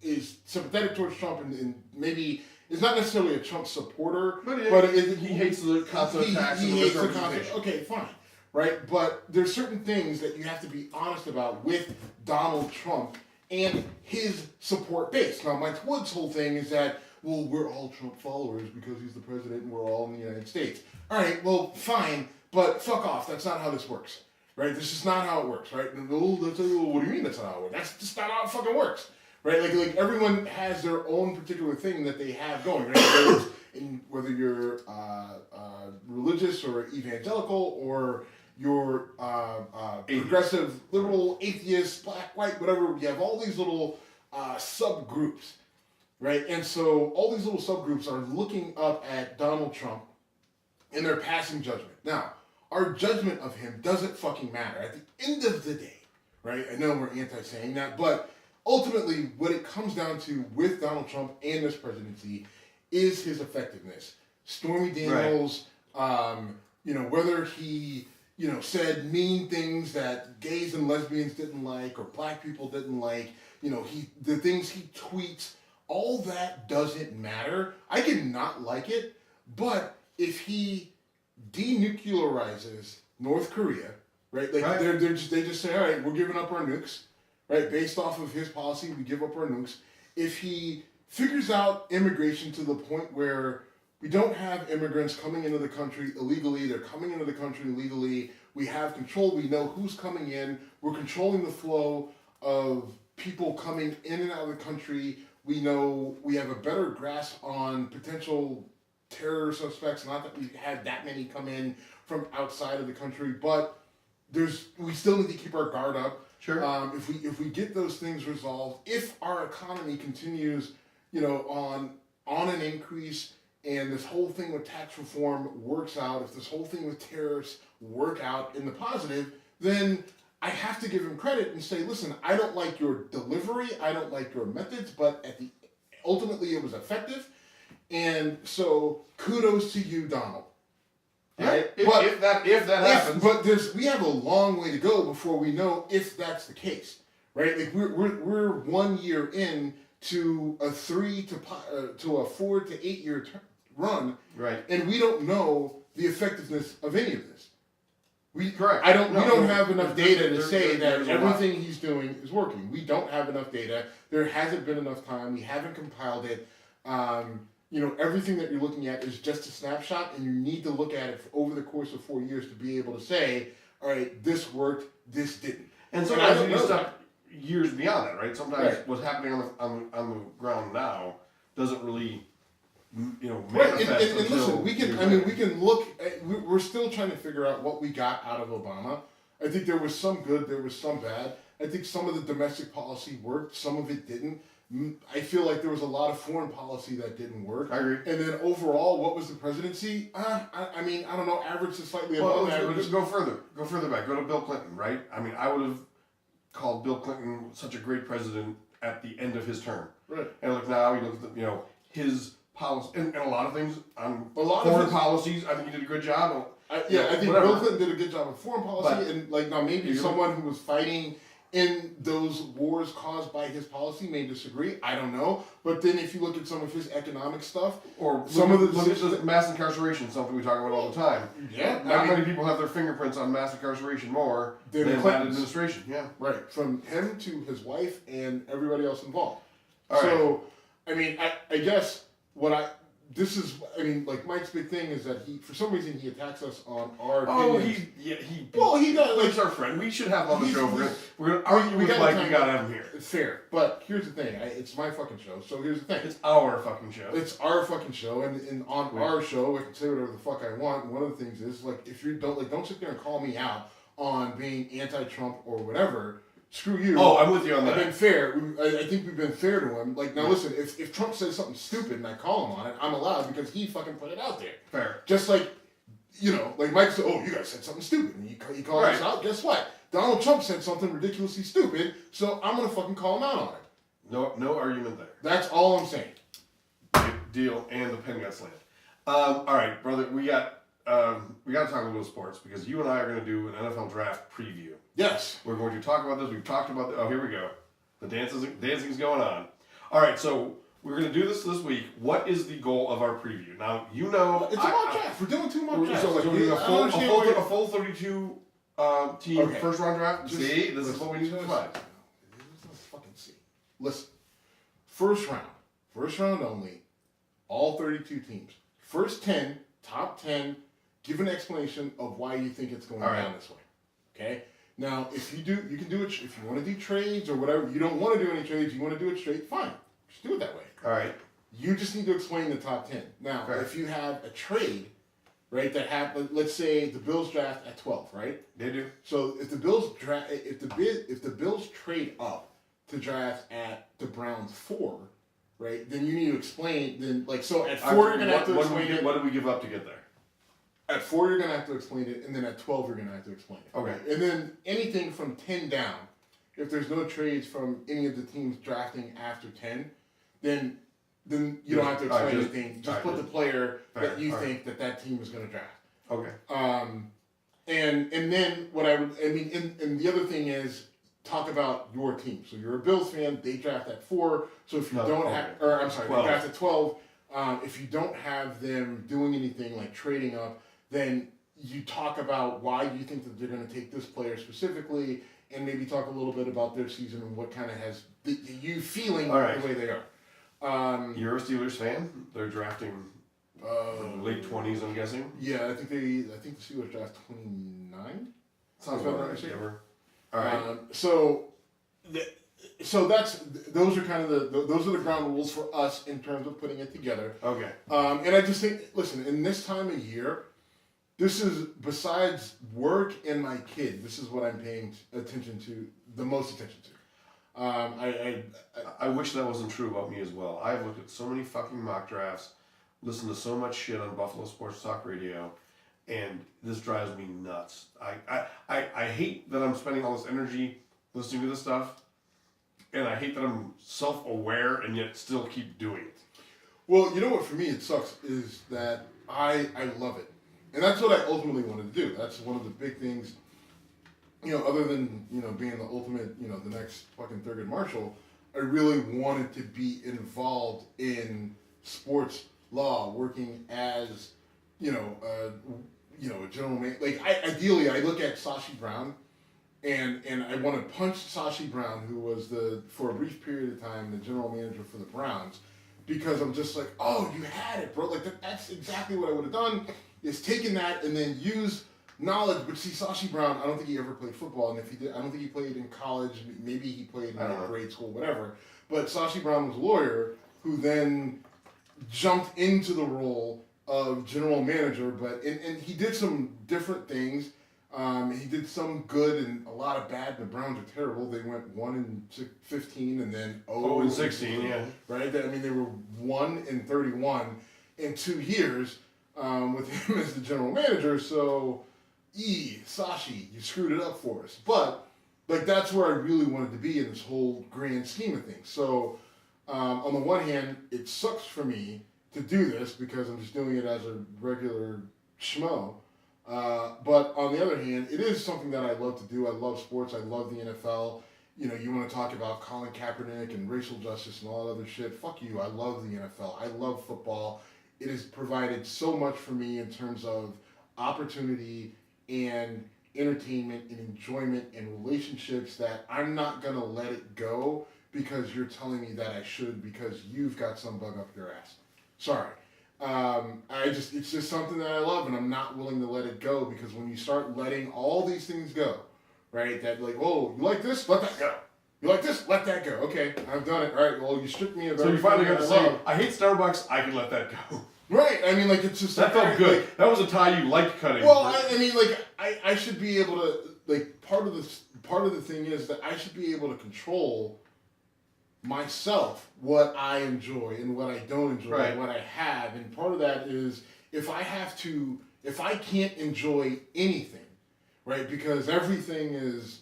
is sympathetic towards Trump and maybe is not necessarily a Trump supporter, but he hates the constant attacks. He hates the constant. Okay, fine. Right, but there's certain things that you have to be honest about with Donald Trump and his support base. Now, Mike Wood's whole thing is that, well, we're all Trump followers because he's the president and we're all in the United States. All right, well, fine, but fuck off. That's not how this works, right? This is not how it works, right? What do you mean that's not how it works? That's just not how it fucking works, right? Like everyone has their own particular thing that they have going, right? Whether you're religious or evangelical or you're progressive, liberal, atheist, black, white, whatever. You have all these little subgroups, right? And so all these little subgroups are looking up at Donald Trump and they're passing judgment. Now, our judgment of him doesn't fucking matter. At the end of the day, right? I know we're anti-saying that, but ultimately what it comes down to with Donald Trump and this presidency is his effectiveness. Stormy Daniels, whether he said mean things that gays and lesbians didn't like or black people didn't like, the things he tweets, all that doesn't matter. I can not like it, but if he denuclearizes North Korea, right? They just say, all right, we're giving up our nukes, right? Based off of his policy, we give up our nukes. If he figures out immigration to the point where we don't have immigrants coming into the country illegally. They're coming into the country legally. We have control. We know who's coming in. We're controlling the flow of people coming in and out of the country. We know we have a better grasp on potential terror suspects. Not that we had that many come in from outside of the country, but we still need to keep our guard up. Sure. If we get those things resolved, if our economy continues, on an increase. And this whole thing with tax reform works out, if this whole thing with tariffs work out in the positive, then I have to give him credit and say, listen, I don't like your delivery, I don't like your methods, but ultimately it was effective. And so kudos to you, Donald. Yeah, right? if that happens. But we have a long way to go before we know if that's the case, right? Like we're 1 year in to a 4 to 8 year run, right? And we don't know the effectiveness of any of this. Correct. We don't have enough data to say that everything he's doing is working. We don't have enough data. There hasn't been enough time. We haven't compiled it. Everything that you're looking at is just a snapshot, and you need to look at it over the course of 4 years to be able to say, all right, this worked, this didn't. And sometimes you need stuff years beyond that, right? Sometimes what's happening on the ground now doesn't really, manifest. Right, and listen, we can look. We're still trying to figure out what we got out of Obama. I think there was some good, there was some bad. I think some of the domestic policy worked, some of it didn't. I feel like there was a lot of foreign policy that didn't work. I agree. And then overall, what was the presidency? I don't know, average to slightly above average. Go further back. Go to Bill Clinton, right? I mean, I would have called Bill Clinton such a great president at the end of his term. Right. And look now, you look at his policy and a lot of things on foreign policies. I think he did a good job. I think Bill Clinton did a good job of foreign policy, but, now maybe someone who was fighting in those wars caused by his policy may disagree. I don't know. But then if you look at some of his economic stuff, or some of the mass incarceration, something we talk about all the time. Yeah. Not many people have their fingerprints on mass incarceration more than that administration. Yeah. Right. From him to his wife and everybody else involved. All right. So, I guess this is, I mean, like Mike's big thing is that for some reason, he attacks us on our Oh, opinions. he does. Like, he's our friend. We should have him on the show. We're gonna argue with Mike. We gotta have him here. It's fair, but here's the thing. It's my fucking show. So here's the thing. It's our fucking show. It's our fucking show, and on our show, I can say whatever the fuck I want. And one of the things is like, if you don't sit there and call me out on being anti-Trump or whatever. Screw you. Oh, I'm with you on that. I've been fair. I think we've been fair to him. Like, now listen, if Trump says something stupid and I call him on it, I'm allowed because he fucking put it out there. Fair. Just like, like Mike said, oh, you guys said something stupid. And he called us out. Guess what? Donald Trump said something ridiculously stupid, so I'm going to fucking call him out on it. No argument there. That's all I'm saying. Deal, and the pen got slammed. All right, brother, we got to talk a little sports because you and I are going to do an NFL draft preview. Yes. We're going to talk about this. We've talked about oh, here we go. The dancing's going on. All right, so we're going to do this week. What is the goal of our preview? Now, it's a mock draft. We're doing 2 mock drafts. So we're doing a full 32 team first round draft. See, this is what we need to provide. Let's fucking see. Listen, first round only, all 32 teams. First 10, top 10. Give an explanation of why you think it's going down this way. Okay. Now, if you can do it. If you want to do trades or whatever, you don't want to do any trades. You want to do it straight. Fine, just do it that way. All right. You just need to explain the top 10. Now, if you have a trade, right, that happen, let's say the Bills draft at 12, right? They do. So if the Bills if the Bills trade up to draft at the Browns 4, right? Then you need to explain. Then so at 4 you're gonna have to explain it. What did we give up to get there? At 4, you're going to have to explain it, and then at 12, you're going to have to explain it. Okay. Right? And then anything from 10 down, if there's no trades from any of the teams drafting after 10, then you don't have to explain anything. Just put the player that you think that team is going to draft. Okay. And then and the other thing is talk about your team. So you're a Bills fan, they draft at 4. So if you they draft at 12. If you don't have them doing anything like trading up, then you talk about why you think that they're going to take this player specifically, and maybe talk a little bit about their season and what kind of has you feeling the way they are. You're a Steelers fan. They're drafting late 20s, I'm guessing. Yeah, I think the Steelers draft 29. Sounds about right. All right. So those are kind of those are the ground rules for us in terms of putting it together. Okay. And I just think, listen, in this time of year, this is, besides work and my kid, this is what I'm paying the most attention to. I wish that wasn't true about me as well. I've looked at so many fucking mock drafts, listened to so much shit on Buffalo Sports Talk Radio, and this drives me nuts. I hate that I'm spending all this energy listening to this stuff, and I hate that I'm self-aware and yet still keep doing it. Well, you know what, for me it sucks is that I love it. And that's what I ultimately wanted to do. That's one of the big things, other than, being the ultimate, the next fucking Thurgood Marshall, I really wanted to be involved in sports law, working as, a general man. Like, ideally, I look at Sashi Brown, and I want to punch Sashi Brown, who was for a brief period of time, the general manager for the Browns, because I'm just like, oh, you had it, bro. Like, that's exactly what I would have done, is taken that and then use knowledge. But see, Sashi Brown, I don't think he ever played football, and if he did, I don't think he played in college. Maybe he played in grade school, whatever. But Sashi Brown was a lawyer who then jumped into the role of general manager, and he did some different things. He did some good and a lot of bad. The Browns are terrible. They went 1-15 and then 0-16. Yeah, right. They were 1-31 in 2 years with him as the general manager. So, Sashi, you screwed it up for us. But that's where I really wanted to be in this whole grand scheme of things. So, on the one hand, it sucks for me to do this because I'm just doing it as a regular schmo. But on the other hand, it is something that I love to do. I love sports. I love the NFL. You want to talk about Colin Kaepernick and racial justice and all that other shit. Fuck you. I love the NFL. I love football. It has provided so much for me in terms of opportunity and entertainment and enjoyment and relationships that I'm not going to let it go because you're telling me that I should because you've got some bug up your ass. Sorry. It's just something that I love, and I'm not willing to let it go, because when you start letting all these things go, right? That like, oh, you like this? Let that go. You like this? Let that go. Okay, I've done it. All right. Well, you stripped me of So you everything finally got that to I say, love. I hate Starbucks. I can let that go. Right. I mean, like, it's just That felt good. Like, that was a tie you liked cutting. well, I mean, like, I should be able to, like, part of the thing is that I should be able to control myself, what I enjoy and what I don't enjoy, Right. and what I have. And part of that is if I can't enjoy anything, right? Because everything is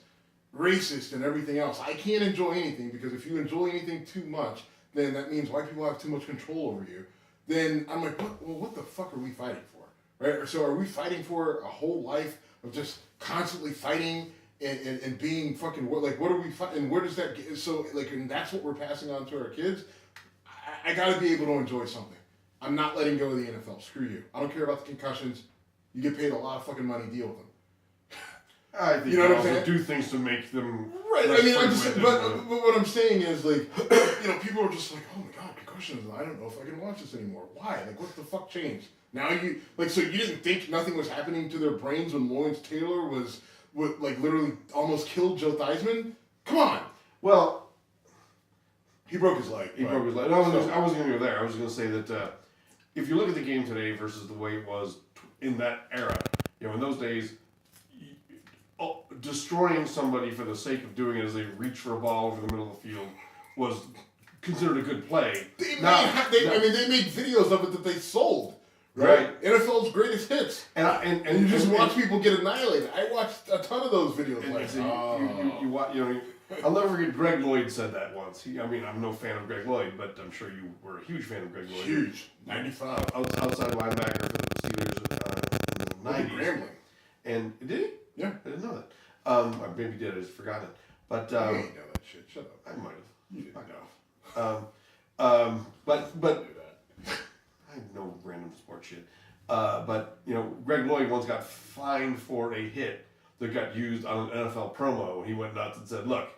racist and everything else. I can't enjoy anything, because if you enjoy anything too much, then that means white people have too much control over you. Then I'm like, what the fuck are we fighting for, right? So are we fighting for a whole life of just constantly fighting and being fucking, like, what are we fighting? Where does that get? So, like, and that's what we're passing on to our kids. I gotta be able to enjoy something. I'm not letting go of the NFL. Screw you. I don't care about the concussions. You get paid a lot of fucking money. Deal with them. I think you know they what I'm also saying? do things to make them Right. less I mean, I'm just, frequent but what I'm saying is, like, people are just like, oh my god, concussions. I don't know if I can watch this anymore. Why? Like, what the fuck changed? Now you, like, so you didn't think nothing was happening to their brains when Lawrence Taylor was like, literally almost killed Joe Theismann? Come on. Well, he broke his leg. He broke his leg. No, I wasn't going to go there. I was going to say that if you look at the game today versus the way it was in that era, in those days, destroying somebody for the sake of doing it as they reach for a ball over the middle of the field was considered a good play. They made videos of it that they sold. Right? NFL's greatest hits. And you just watch people get annihilated. I watched a ton of those videos. I'll never forget Greg Lloyd said that once. I'm no fan of Greg Lloyd, but I'm sure you were a huge fan of Greg Lloyd. Huge. 95. Outside linebacker for the Steelers in the 90s. Rambling. And did he? Yeah. I didn't know that. Or maybe did. I just forgot it. But you ain't know that shit. Shut up. I might have. You didn't know. But I know random sports shit. But Greg Lloyd once got fined for a hit that got used on an NFL promo, and he went nuts and said, "Look,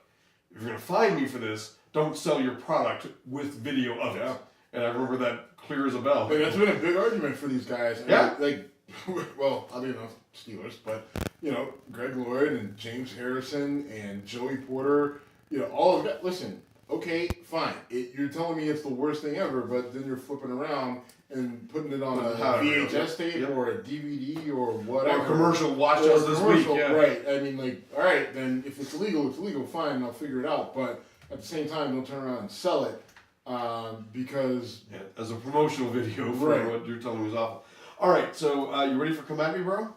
if you're gonna fine me for this, don't sell your product with video of it." And I remember that clear as a bell. But that's been a big argument for these guys. Yeah. Well, I don't know Steelers, but Greg Lloyd and James Harrison and Joey Porter, all of that. Listen, okay, fine. You're telling me it's the worst thing ever, but then you're flipping around and putting it on a VHS tape or a DVD or whatever. Or a commercial. Watch us this week. Yeah. Right. I mean, like, all right, then if it's illegal, it's illegal. Fine, I'll figure it out. But at the same time, don't turn around and sell it because as a promotional video for what you're telling me is awful. All right, so you ready for Come At Me, bro?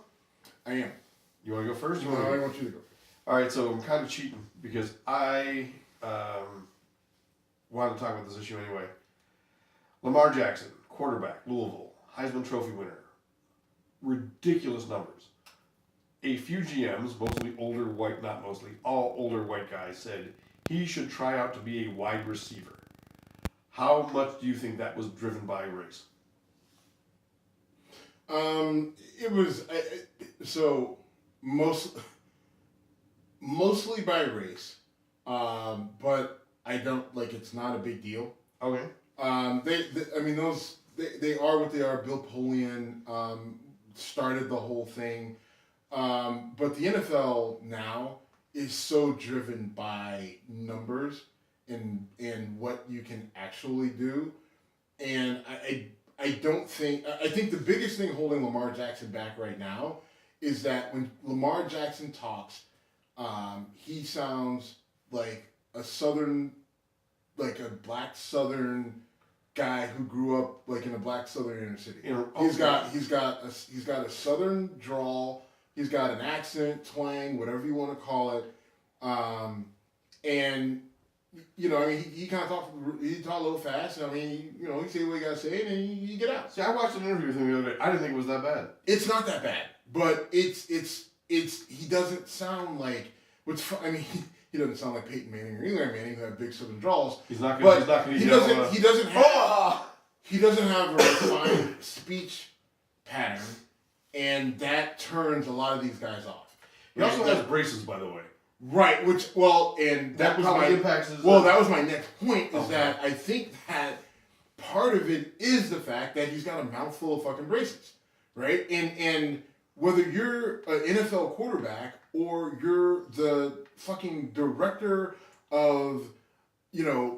I am. You want to go first? I want you to go. All right, so I'm kind of cheating because I wanted to talk about this issue anyway. Lamar Jackson, quarterback, Louisville, Heisman Trophy winner. Ridiculous numbers. A few GMs, mostly older white, not mostly, all older white guys, said he should try out to be a wide receiver. How much do you think that was driven by race? It was mostly by race, but I don't it's not a big deal. Okay. They are what they are. Bill Polian started the whole thing, but the NFL now is so driven by numbers and what you can actually do, and I think the biggest thing holding Lamar Jackson back right now is that when Lamar Jackson talks, he sounds like a black Southern guy who grew up in a black Southern inner city. He's got a Southern drawl. He's got an accent, twang, whatever you want to call it, and. He kind of talked a little fast. He say what he got to say, and then you get out. See, I watched an interview with him the other day. I didn't think it was that bad. It's not that bad, but he doesn't sound like he doesn't sound like Peyton Manning or Eli Manning who have big Southern draws. He doesn't have a refined speech pattern, and that turns a lot of these guys off. He also has braces, by the way. Right, that was my impacts his. Well, that was my next point. Is that I think that part of it is the fact that he's got a mouthful of fucking braces, right? And whether you're an NFL quarterback or you're the fucking director of,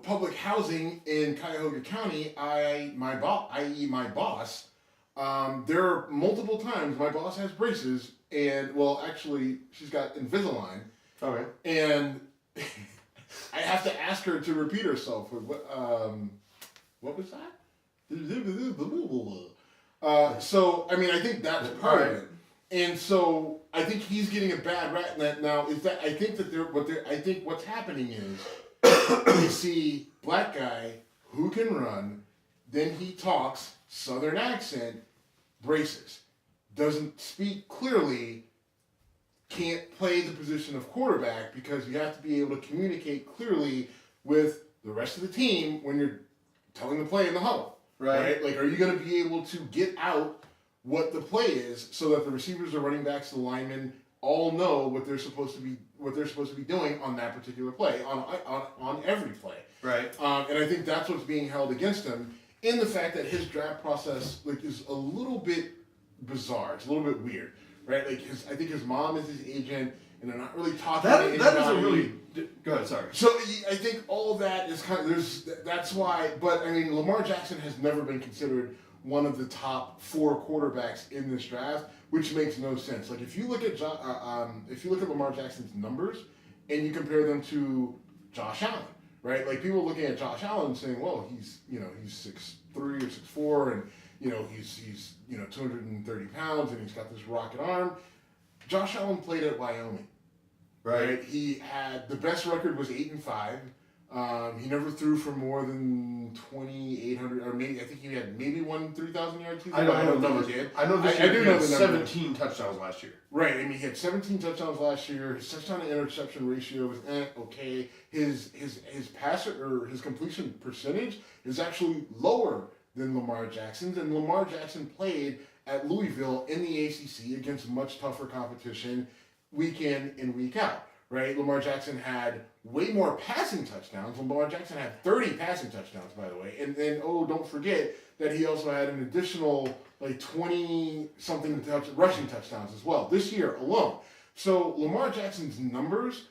public housing in Cuyahoga County, i.e. my boss, there are multiple times my boss has braces, and, well, actually, she's got Invisalign. Okay. And I have to ask her to repeat herself. What was that? So, I mean, I think that's part of it. And so, I think he's getting a bad rap now. Is that I think that I think what's happening is you see black guy who can run, then he talks Southern accent, braces, doesn't speak clearly, can't play the position of quarterback because you have to be able to communicate clearly with the rest of the team when you're telling the play in the huddle. Right? Like, are you going to be able to get out what the play is so that the receivers, the running backs, the linemen all know what they're supposed to be doing on that particular play, on every play. Right. And I think that's what's being held against him in the fact that his draft process is a little bit bizarre. It's a little bit weird, right? I think his mom is his agent, and they're not really talking to anybody. That is a really... Go ahead, sorry. So I think all that is that's why, but I mean, Lamar Jackson has never been considered one of the top 4 quarterbacks in this draft, which makes no sense. Like if you look at Lamar Jackson's numbers and you compare them to Josh Allen, right? Like people looking at Josh Allen saying, well, he's 6'3" or 6'4", and he's 230 pounds and he's got this rocket arm. Josh Allen played at Wyoming. Right. He had the best record was 8-5. He never threw for more than 2,800, or maybe I think he had maybe one 3,000 yard season. I don't know the numbers. I know this year he had 17 touchdowns last year. Right. I mean, he had 17 touchdowns last year. His touchdown to interception ratio was okay. His passer or his completion percentage is actually lower than Lamar Jackson's, and Lamar Jackson played at Louisville in the ACC against much tougher competition, week in and week out, right? Lamar Jackson had way more passing touchdowns. Lamar Jackson had 30 passing touchdowns, by the way. And then, don't forget that he also had an additional 20-something rushing touchdowns as well this year alone. So Lamar Jackson's numbers,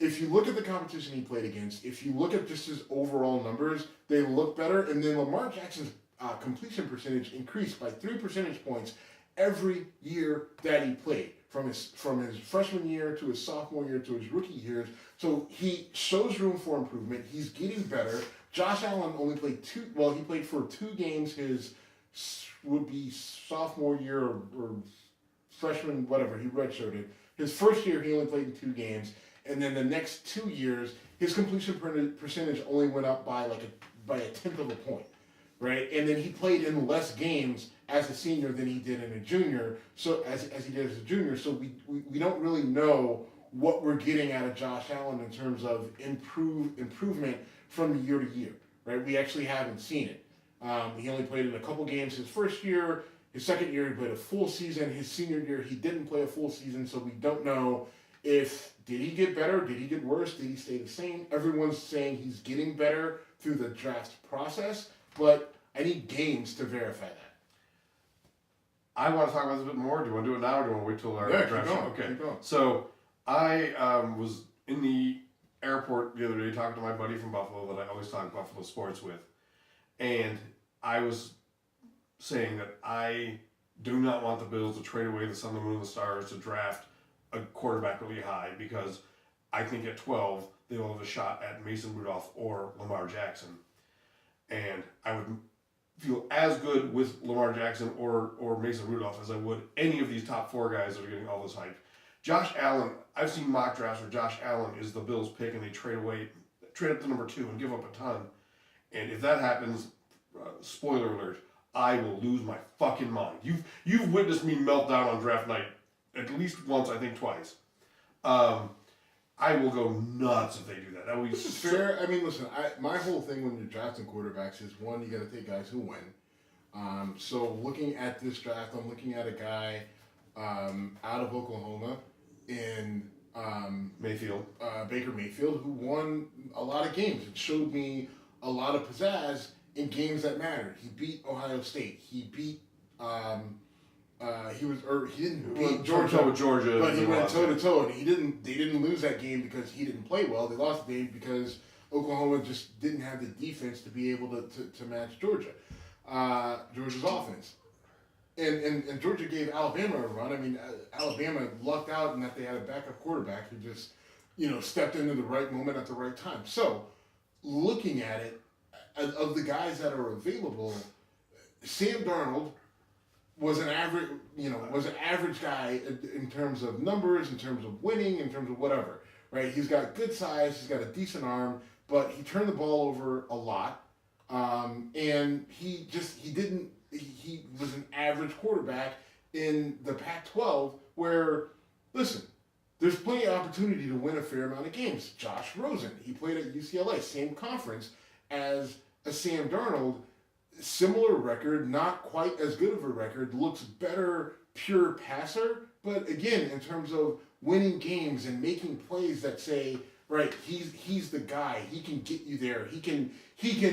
if you look at the competition he played against, if you look at just his overall numbers, they look better. And then Lamar Jackson's completion percentage increased by 3 percentage points every year that he played. From his freshman year to his sophomore year to his rookie years. So he shows room for improvement. He's getting better. Josh Allen only played he played for 2 games his would-be sophomore year or freshman, whatever, he redshirted. His first year he only played in 2 games. And then the next 2 years, his completion percentage only went up by a tenth of a point. Right, and then he played in less games as a senior than he did in a junior. So as he did as a junior, so we don't really know what we're getting out of Josh Allen in terms of improvement from year to year. Right, we actually haven't seen it. He only played in a couple games his first year. His second year he played a full season. His senior year he didn't play a full season, so we don't know if did he get better, did he get worse, did he stay the same. Everyone's saying he's getting better through the draft process. But I need games to verify that. I want to talk about this a bit more. Do you want to do it now or do you want to wait till our draft show? Okay. Keep going. So I was in the airport the other day talking to my buddy from Buffalo that I always talk Buffalo sports with. And I was saying that I do not want the Bills to trade away the sun, the moon, and the stars to draft a quarterback really high because I think at 12 they will have a shot at Mason Rudolph or Lamar Jackson. And I would feel as good with Lamar Jackson or Mason Rudolph as I would any of these top 4 guys that are getting all this hype. Josh Allen, I've seen mock drafts where Josh Allen is the Bills' pick and they trade up to number 2 and give up a ton. And if that happens, spoiler alert, I will lose my fucking mind. You've witnessed me melt down on draft night at least once, I think twice. I will go nuts if they do that. That would be fair. I mean, listen, my whole thing when you're drafting quarterbacks is, one, you got to take guys who win. So looking at this draft, I'm looking at a guy out of Oklahoma in Baker Mayfield, who won a lot of games. It showed me a lot of pizzazz in games that mattered. He beat Ohio State. He beat he didn't beat Georgia, with Georgia, but he went toe to toe, and they didn't lose that game because he didn't play well. They lost the game because Oklahoma just didn't have the defense to be able to match Georgia's offense. And Georgia gave Alabama a run. I mean, Alabama lucked out in that they had a backup quarterback who just, stepped into the right moment at the right time. So, looking at it, of the guys that are available, Sam Darnold was an average guy in terms of numbers, in terms of winning, in terms of whatever, right? He's got good size, he's got a decent arm, but he turned the ball over a lot, and he was an average quarterback in the Pac-12 where, listen, there's plenty of opportunity to win a fair amount of games. Josh Rosen, he played at UCLA, same conference as a Sam Darnold, similar record, not quite as good of a record, looks better pure passer, but again, in terms of winning games and making plays that say, right, he's the guy, he can get you there, he can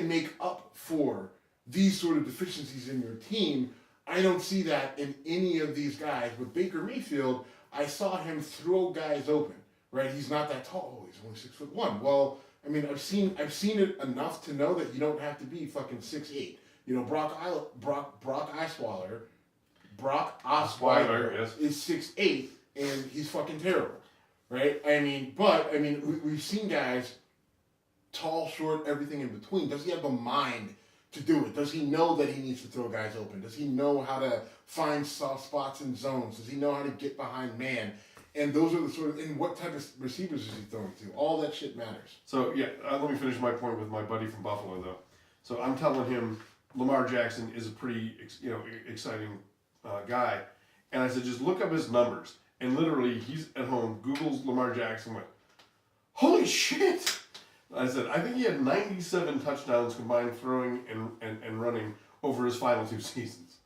make up for these sort of deficiencies in your team. I don't see that in any of these guys. With Baker Mayfield, I saw him throw guys open, right? He's not that tall. Oh, he's only 6'1". Well, I mean, I've seen it enough to know that you don't have to be fucking 6'8". Brock Osweiler yes, is 6'8", and he's fucking terrible, right? We've seen guys tall, short, everything in between. Does he have the mind to do it? Does he know that he needs to throw guys open? Does he know how to find soft spots in zones? Does he know how to get behind man? And those are the sort of, and what type of receivers is he throwing to? All that shit matters. So, let me finish my point with my buddy from Buffalo, though. So I'm telling him Lamar Jackson is a pretty, exciting guy. And I said, just look up his numbers. And literally, he's at home, Googles Lamar Jackson, went, holy shit! I said, I think he had 97 touchdowns combined throwing and running over his final 2 seasons.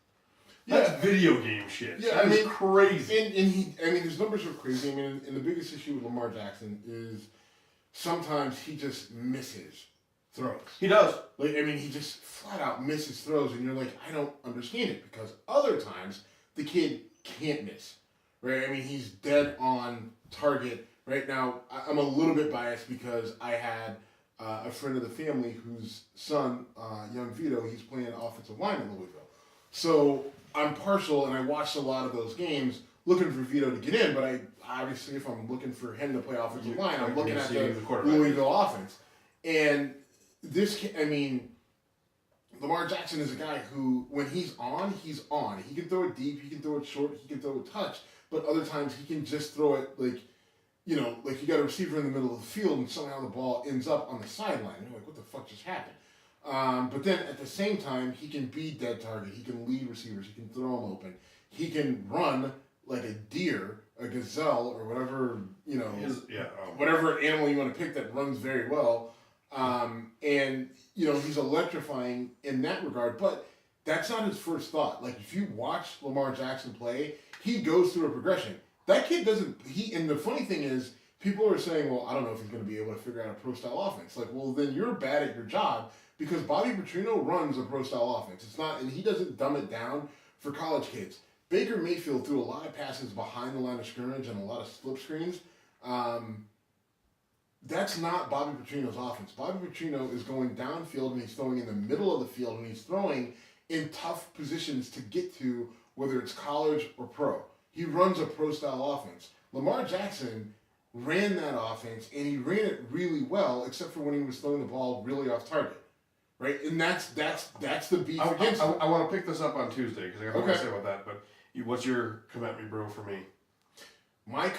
That's video game shit. Yeah, That's crazy. And his numbers are crazy. And the biggest issue with Lamar Jackson is sometimes he just misses throws. He does. He just flat out misses throws, and you're like, I don't understand it, because other times the kid can't miss, right? He's dead on target. Right now, I'm a little bit biased because I had a friend of the family whose son, young Vito, he's playing offensive line in Louisville. So I'm partial, and I watched a lot of those games looking for Vito to get in, but if I'm looking for him to play offensive line, I'm looking at the Louisville offense. And Lamar Jackson is a guy who, when he's on, he's on. He can throw it deep, he can throw it short, he can throw it touch, but other times he can just throw it you got a receiver in the middle of the field and somehow the ball ends up on the sideline. You're like, what the fuck just happened? But then at the same time, he can be dead target. He can lead receivers. He can throw them open. He can run like a deer, a gazelle, or whatever, whatever animal you want to pick that runs very well. He's electrifying in that regard, but that's not his first thought. If you watch Lamar Jackson play, he goes through a progression. That kid doesn't, and the funny thing is, people are saying, well, I don't know if he's going to be able to figure out a pro-style offense. Well, then you're bad at your job, because Bobby Petrino runs a pro-style offense. It's not, and he doesn't dumb it down for college kids. Baker Mayfield threw a lot of passes behind the line of scrimmage and a lot of slip screens. That's not Bobby Petrino's offense. Bobby Petrino is going downfield, and he's throwing in the middle of the field, and he's throwing in tough positions to get to, whether it's college or pro. He runs a pro-style offense. Lamar Jackson ran that offense, and he ran it really well, except for when he was throwing the ball really off target, right? And that's the beef against him. I want to pick this up on Tuesday, because I got more to say about that, but what's your come at me, bro, for me? Mike,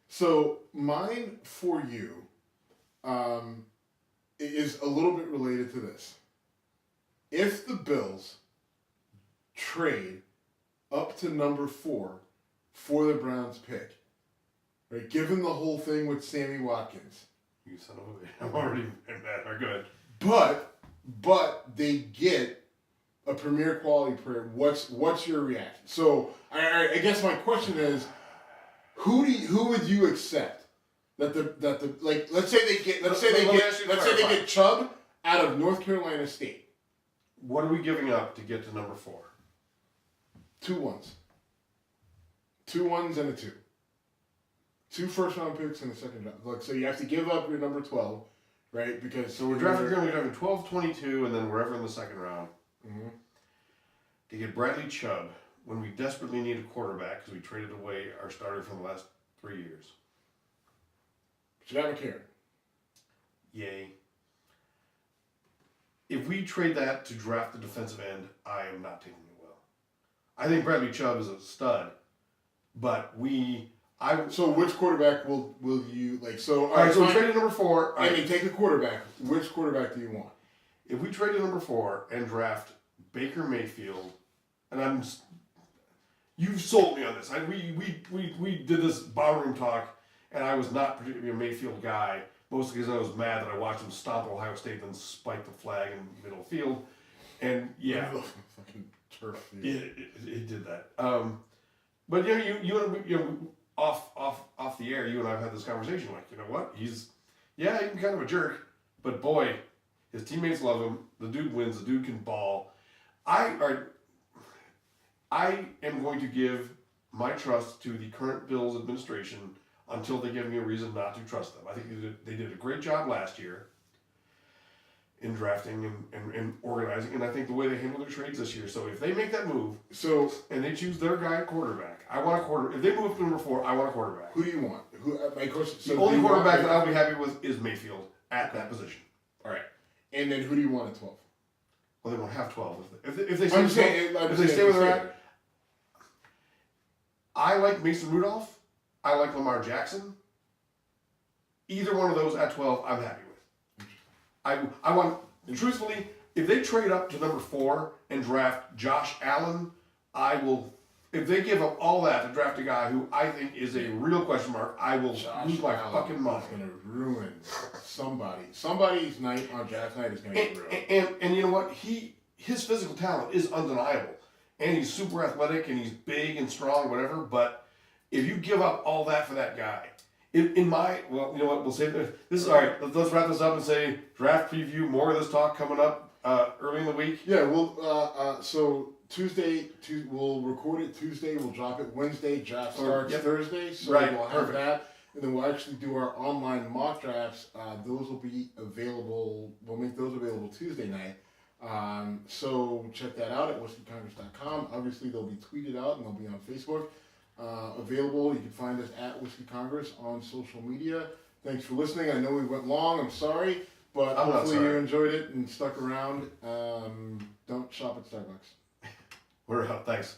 so mine for you is a little bit related to this. If the Bills trade up to number 4 for the Browns pick, right? Given the whole thing with Sammy Watkins, you son of a bitch! I'm already mad. All right, go ahead. But they get a premier quality player. What's your reaction? So I guess my question is, who would you accept that the let's say they get Chubb out of North Carolina State. What are we giving up to get to number 4? 2 1s. 2 1s and a 2. 2 first-round picks and a second round. Like, so you have to give up your number 12, right? Because so we're drafting 12, 22, and then wherever in the second round to get Bradley Chubb when we desperately need a quarterback because we traded away our starter from the last 3 years. Should have a care. Yay. If we trade that to draft the defensive end, I am not taking it well. I think Bradley Chubb is a stud, but So which quarterback will you like? So all right, so we traded number 4. I mean, take a quarterback. Which quarterback do you want? If we traded number 4 and draft Baker Mayfield, and you've sold me on this. We did this barroom talk, and I was not particularly a Mayfield guy, mostly because I was mad that I watched him stomp Ohio State, then spike the flag in the middle field, and yeah, fucking turf field. It did that. But you off the air, you and I have had this conversation. Like, you know what? He's kind of a jerk, but boy, his teammates love him. The dude wins. The dude can ball. I am going to give my trust to the current Bills administration until they give me a reason not to trust them. I think they did a great job last year in drafting and organizing, and I think the way they handle their trades this year. So if they make that move, and they choose their guy at quarterback, I want a quarterback. If they move up to number 4, I want a quarterback. Who do you want? The only quarterback that I'll be happy with is Mayfield at that position. All right, and then who do you want at 12? Well, they won't have 12 if they stay where they're at. I like Mason Rudolph. I like Lamar Jackson. Either one of those at 12, I'm happy with. I want, truthfully, if they trade up to number 4 and draft Josh Allen, I will. If they give up all that to draft a guy who I think is a real question mark, I will lose my fucking mind. It's going to ruin somebody. Somebody's night on draft night is going to get ruined. And you know what? His physical talent is undeniable. And he's super athletic and he's big and strong, whatever. But if you give up all that for that guy, well, you know what? We'll save this. This is all right. Let's wrap this up and say draft preview. More of this talk coming up early in the week. Yeah, so Tuesday, we'll record it Tuesday. We'll drop it Wednesday. Draft starts Thursday. So we'll have that. And then we'll actually do our online mock drafts. Those will be available. We'll make those available Tuesday night. So check that out at whiskeycongress.com. Obviously, they'll be tweeted out and they'll be on Facebook. Available. You can find us at Whiskey Congress on social media. Thanks for listening. I know we went long. I'm sorry. But hopefully you enjoyed it and stuck around. Don't shop at Starbucks. We're out. Thanks.